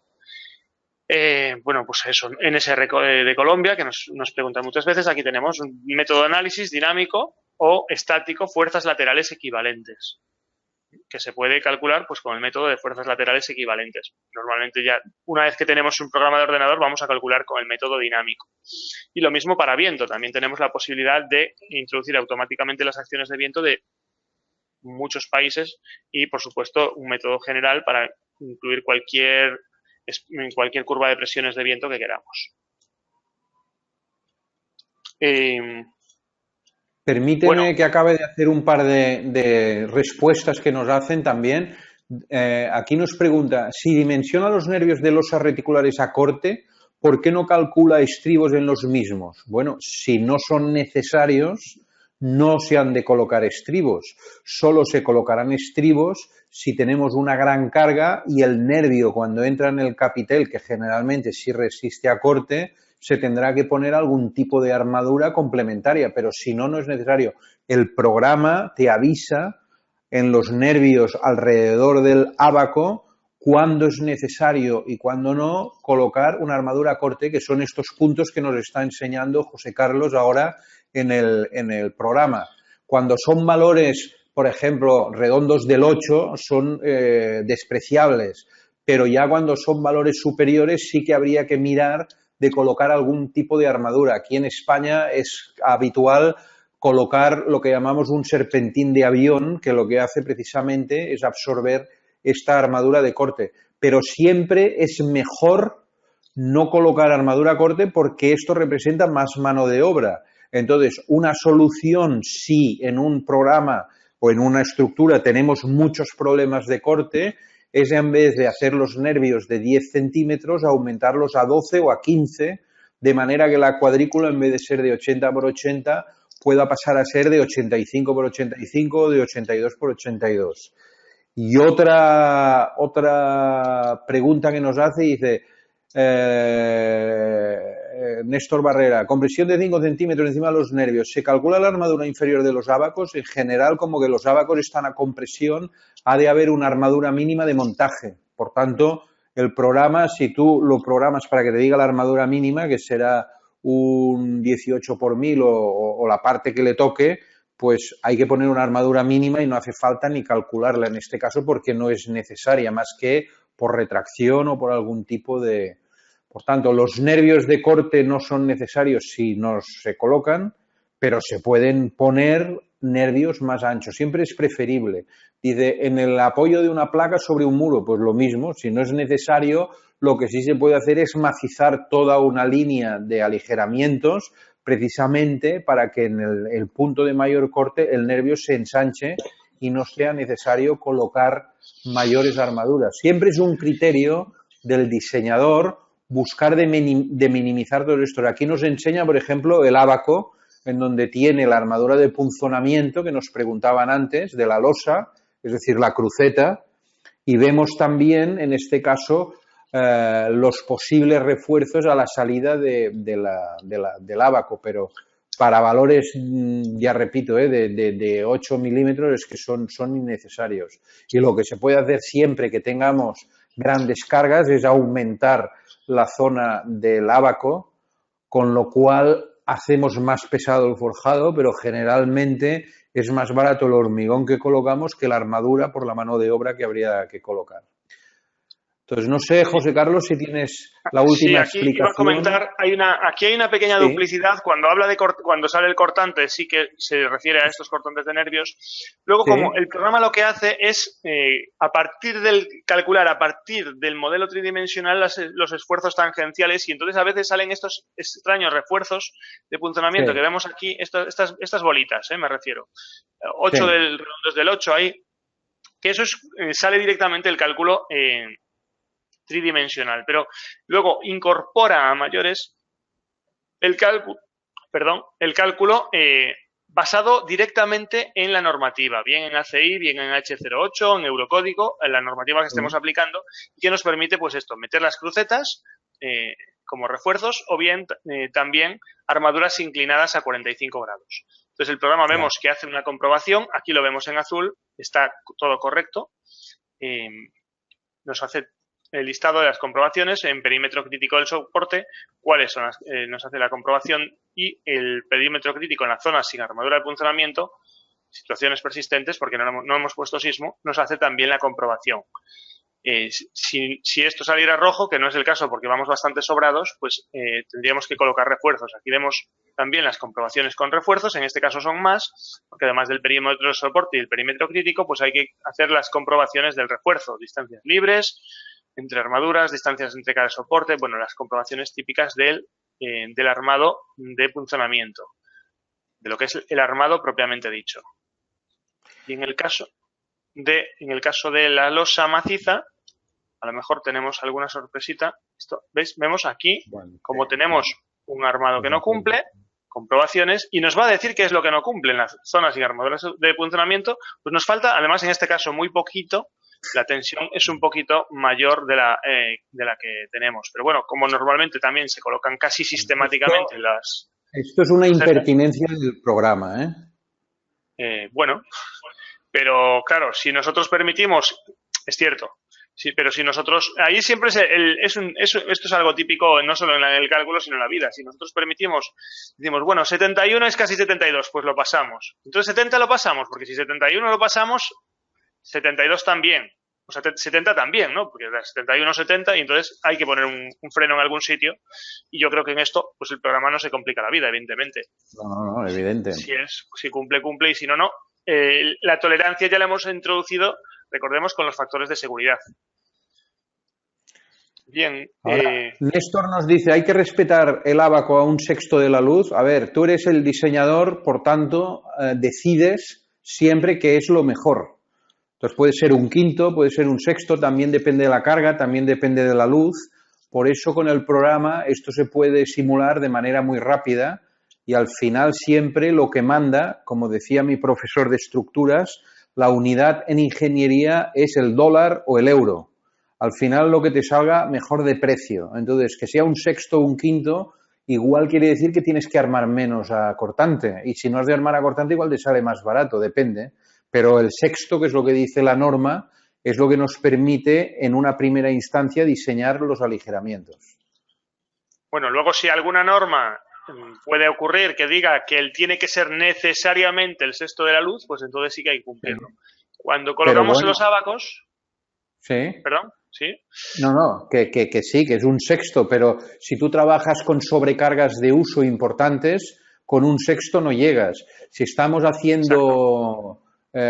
Bueno, pues eso, NSR de Colombia, que nos preguntan muchas veces. Aquí tenemos un método de análisis dinámico o estático, fuerzas laterales equivalentes, que se puede calcular pues con el método de fuerzas laterales equivalentes. Normalmente ya una vez que tenemos un programa de ordenador vamos a calcular con el método dinámico. Y lo mismo para viento, también tenemos la posibilidad de introducir automáticamente las acciones de viento de muchos países y por supuesto un método general para incluir cualquier curva de presiones de viento que queramos. Permíteme que acabe de hacer un par de respuestas que nos hacen también. Aquí nos pregunta, si dimensiona los nervios de losas reticulares a corte, ¿por qué no calcula estribos en los mismos? Bueno, si no son necesarios, no se han de colocar estribos. Solo se colocarán estribos si tenemos una gran carga y el nervio, cuando entra en el capitel, que generalmente sí resiste a corte, se tendrá que poner algún tipo de armadura complementaria, pero si no, no es necesario. El programa te avisa en los nervios alrededor del ábaco cuándo es necesario y cuándo no colocar una armadura a corte, que son estos puntos que nos está enseñando José Carlos ahora en el programa. Cuando son valores, por ejemplo, redondos del 8, son despreciables, pero ya cuando son valores superiores sí que habría que mirar de colocar algún tipo de armadura. Aquí en España es habitual colocar lo que llamamos un serpentín de avión, que lo que hace precisamente es absorber esta armadura de corte. Pero siempre es mejor no colocar armadura a corte porque esto representa más mano de obra. Entonces, una solución si en un programa o en una estructura tenemos muchos problemas de corte es, en vez de hacer los nervios de 10 centímetros, aumentarlos a 12 o a 15, de manera que la cuadrícula, en vez de ser de 80 por 80, pueda pasar a ser de 85 por 85 o de 82 por 82. Y otra pregunta que nos hace, dice Néstor Barrera, compresión de 5 centímetros encima de los nervios. ¿Se calcula la armadura inferior de los ábacos? En general, como que los ábacos están a compresión, ha de haber una armadura mínima de montaje. Por tanto, el programa, si tú lo programas para que te diga la armadura mínima, que será un 18 por 1000 o la parte que le toque, pues hay que poner una armadura mínima y no hace falta ni calcularla en este caso porque no es necesaria, más que por retracción o por algún tipo de... Por tanto, los nervios de corte no son necesarios si no se colocan, pero se pueden poner nervios más anchos. Siempre es preferible. Dice, en el apoyo de una placa sobre un muro, pues lo mismo. Si no es necesario, lo que sí se puede hacer es macizar toda una línea de aligeramientos precisamente para que en el punto de mayor corte el nervio se ensanche y no sea necesario colocar mayores armaduras. Siempre es un criterio del diseñador buscar de minimizar todo esto. Aquí nos enseña, por ejemplo, el ábaco, en donde tiene la armadura de punzonamiento que nos preguntaban antes, de la losa, es decir, la cruceta, y vemos también, en este caso, los posibles refuerzos a la salida del ábaco, pero para valores, ya repito, de 8 milímetros es que son innecesarios. Y lo que se puede hacer siempre que tengamos grandes cargas es aumentar la zona del ábaco, con lo cual hacemos más pesado el forjado, pero generalmente es más barato el hormigón que colocamos que la armadura por la mano de obra que habría que colocar. Entonces, no sé, José Carlos, si tienes la última explicación. Iba a comentar, aquí hay una pequeña duplicidad. Cuando habla de cuando sale el cortante, sí que se refiere a estos cortantes de nervios. Luego, como el programa lo que hace es, calcular a partir del modelo tridimensional los esfuerzos tangenciales, y entonces a veces salen estos extraños refuerzos de punzonamiento que vemos aquí, estas bolitas, me refiero. 8 redondos del 8 ahí, que eso sale directamente el cálculo tridimensional, pero luego incorpora a mayores el cálculo basado directamente en la normativa, bien en ACI, bien en H08, en Eurocódigo, en la normativa que estemos aplicando, y que nos permite, pues esto, meter las crucetas como refuerzos o bien también armaduras inclinadas a 45 grados. Entonces el programa vemos que hace una comprobación, aquí lo vemos en azul, está todo correcto, nos hace el listado de las comprobaciones en perímetro crítico del soporte, cuáles son nos hace la comprobación, y el perímetro crítico en la zona sin armadura de punzonamiento, situaciones persistentes, porque no hemos puesto sismo, nos hace también la comprobación. Si esto saliera rojo, que no es el caso porque vamos bastante sobrados, pues tendríamos que colocar refuerzos. Aquí vemos también las comprobaciones con refuerzos, en este caso son más, porque además del perímetro de soporte y el perímetro crítico, pues hay que hacer las comprobaciones del refuerzo, distancias libres, entre armaduras, distancias entre cada soporte, bueno, las comprobaciones típicas del armado de punzonamiento, de lo que es el armado propiamente dicho. Y en el caso de la losa maciza, a lo mejor tenemos alguna sorpresita. ¿Veis? Vemos aquí, como tenemos un armado que no cumple, comprobaciones y nos va a decir qué es lo que no cumplen las zonas y armaduras de funcionamiento. Pues nos falta, además, en este caso, muy poquito. La tensión es un poquito mayor de la que tenemos. Pero bueno, como normalmente también se colocan casi sistemáticamente Esto es una impertinencia del programa, ¿eh? Bueno, pero claro, si nosotros permitimos, es cierto, sí, pero si nosotros, ahí siempre esto es algo típico no solo en el cálculo, sino en la vida. Si nosotros permitimos, decimos, bueno, 71 es casi 72, pues lo pasamos. Entonces 70 lo pasamos, porque si 71 lo pasamos, 72 también. O sea, 70 también, ¿no? Porque 71 70 y entonces hay que poner un freno en algún sitio. Y yo creo que en esto, pues el programa no se complica la vida, evidentemente. No, evidente. Si cumple, cumple, y si no, no. La tolerancia ya la hemos introducido, recordemos, con los factores de seguridad. Bien. Ahora, Néstor nos dice, hay que respetar el ábaco a un sexto de la luz. A ver, tú eres el diseñador, por tanto, decides siempre qué es lo mejor. Entonces puede ser un quinto, puede ser un sexto, también depende de la carga, también depende de la luz. Por eso con el programa esto se puede simular de manera muy rápida y al final siempre lo que manda, como decía mi profesor de estructuras, la unidad en ingeniería es el dólar o el euro. Al final lo que te salga mejor de precio. Entonces, que sea un sexto o un quinto, igual quiere decir que tienes que armar menos a cortante. Y si no has de armar a cortante, igual te sale más barato, depende. Pero el sexto, que es lo que dice la norma, es lo que nos permite en una primera instancia diseñar los aligeramientos. Bueno, luego si alguna norma puede ocurrir que diga que él tiene que ser necesariamente el sexto de la luz, pues entonces sí que hay que cumplirlo. Sí. Cuando colocamos los ábacos... Sí. ¿Perdón? ¿Sí? No, que sí, que es un sexto, pero si tú trabajas con sobrecargas de uso importantes, con un sexto no llegas. Si estamos haciendo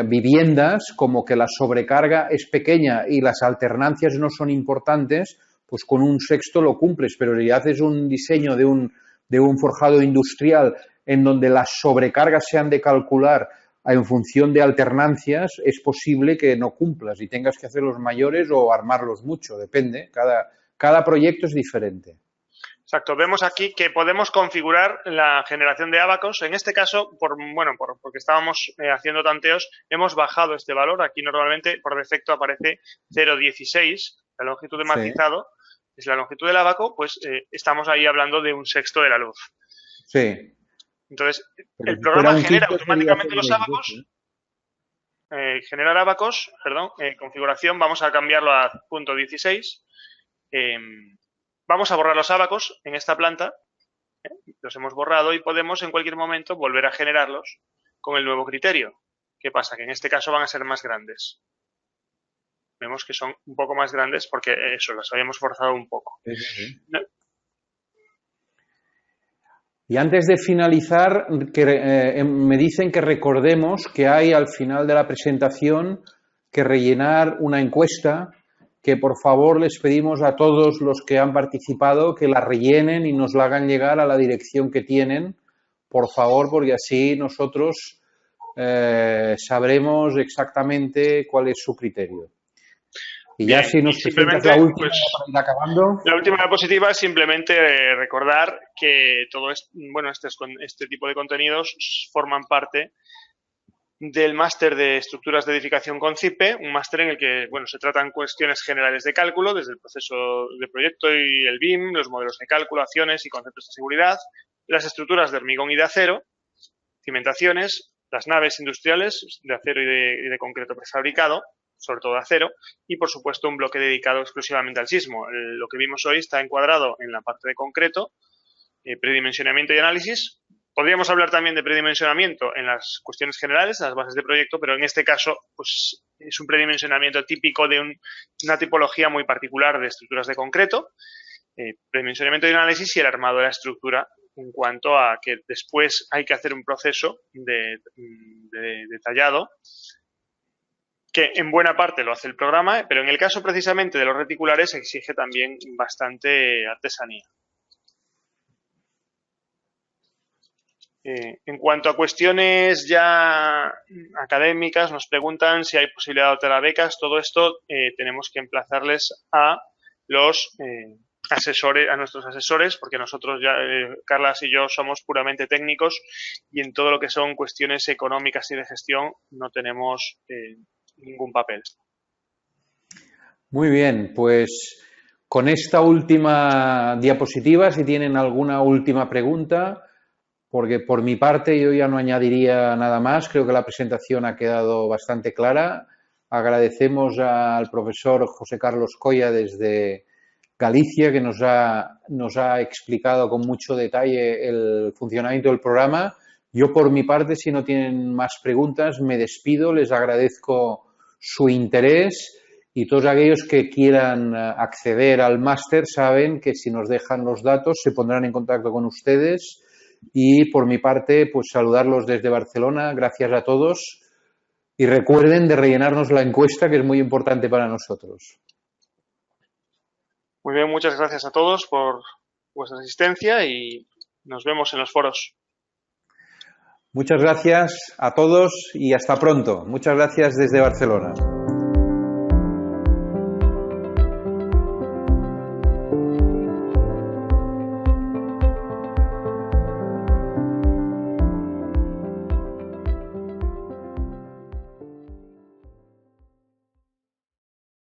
viviendas, como que la sobrecarga es pequeña y las alternancias no son importantes, pues con un sexto lo cumples, pero si haces un diseño de un forjado industrial en donde las sobrecargas se han de calcular en función de alternancias, es posible que no cumplas y tengas que hacerlos mayores o armarlos mucho, depende. Cada proyecto es diferente. Exacto. Vemos aquí que podemos configurar la generación de ábacos. En este caso, porque estábamos haciendo tanteos, hemos bajado este valor. Aquí normalmente, por defecto, aparece 0,16. La longitud de matizado es la longitud del ábaco, pues estamos ahí hablando de un sexto de la luz. Sí. Entonces, el programa genera automáticamente los ábacos. Generar ábacos, configuración, vamos a cambiarlo a punto 16. Vamos a borrar los ábacos en esta planta. Los hemos borrado y podemos en cualquier momento volver a generarlos con el nuevo criterio. ¿Qué pasa? Que en este caso van a ser más grandes. Vemos que son un poco más grandes porque eso, las habíamos forzado un poco. Sí. Y antes de finalizar, me dicen que recordemos que hay al final de la presentación que rellenar una encuesta, que por favor les pedimos a todos los que han participado que la rellenen y nos la hagan llegar a la dirección que tienen, por favor, porque así nosotros sabremos exactamente cuál es su criterio. Y ya si nos presentas la última, pues, para ir acabando. La última diapositiva es simplemente recordar que todo este tipo de contenidos forman parte del máster de estructuras de edificación con CIPE, un máster en el que se tratan cuestiones generales de cálculo, desde el proceso de proyecto y el BIM, los modelos de cálculo, acciones y conceptos de seguridad, las estructuras de hormigón y de acero, cimentaciones, las naves industriales de acero y de concreto prefabricado, sobre todo de acero, y por supuesto un bloque dedicado exclusivamente al sismo. Lo que vimos hoy está encuadrado en la parte de concreto, predimensionamiento y análisis. Podríamos hablar también de predimensionamiento en las cuestiones generales, las bases de proyecto, pero en este caso pues, es un predimensionamiento típico de una tipología muy particular de estructuras de concreto, predimensionamiento y análisis y el armado de la estructura en cuanto a que después hay que hacer un proceso de detallado que en buena parte lo hace el programa, pero en el caso precisamente de los reticulares exige también bastante artesanía. En cuanto a cuestiones ya académicas, nos preguntan si hay posibilidad de obtener becas. Todo esto tenemos que emplazarles a los a nuestros asesores, porque nosotros ya, Carlas y yo, somos puramente técnicos y en todo lo que son cuestiones económicas y de gestión no tenemos ningún papel. Muy bien, pues con esta última diapositiva, si tienen alguna última pregunta, porque por mi parte yo ya no añadiría nada más, creo que la presentación ha quedado bastante clara. Agradecemos al profesor José Carlos Coya desde Galicia, que nos ha explicado con mucho detalle el funcionamiento del programa. Yo, por mi parte, si no tienen más preguntas, me despido. Les agradezco su interés y todos aquellos que quieran acceder al máster saben que si nos dejan los datos se pondrán en contacto con ustedes. Y, por mi parte, pues saludarlos desde Barcelona. Gracias a todos. Y recuerden de rellenarnos la encuesta, que es muy importante para nosotros. Muy bien, muchas gracias a todos por vuestra asistencia y nos vemos en los foros. Muchas gracias a todos y hasta pronto. Muchas gracias desde Barcelona.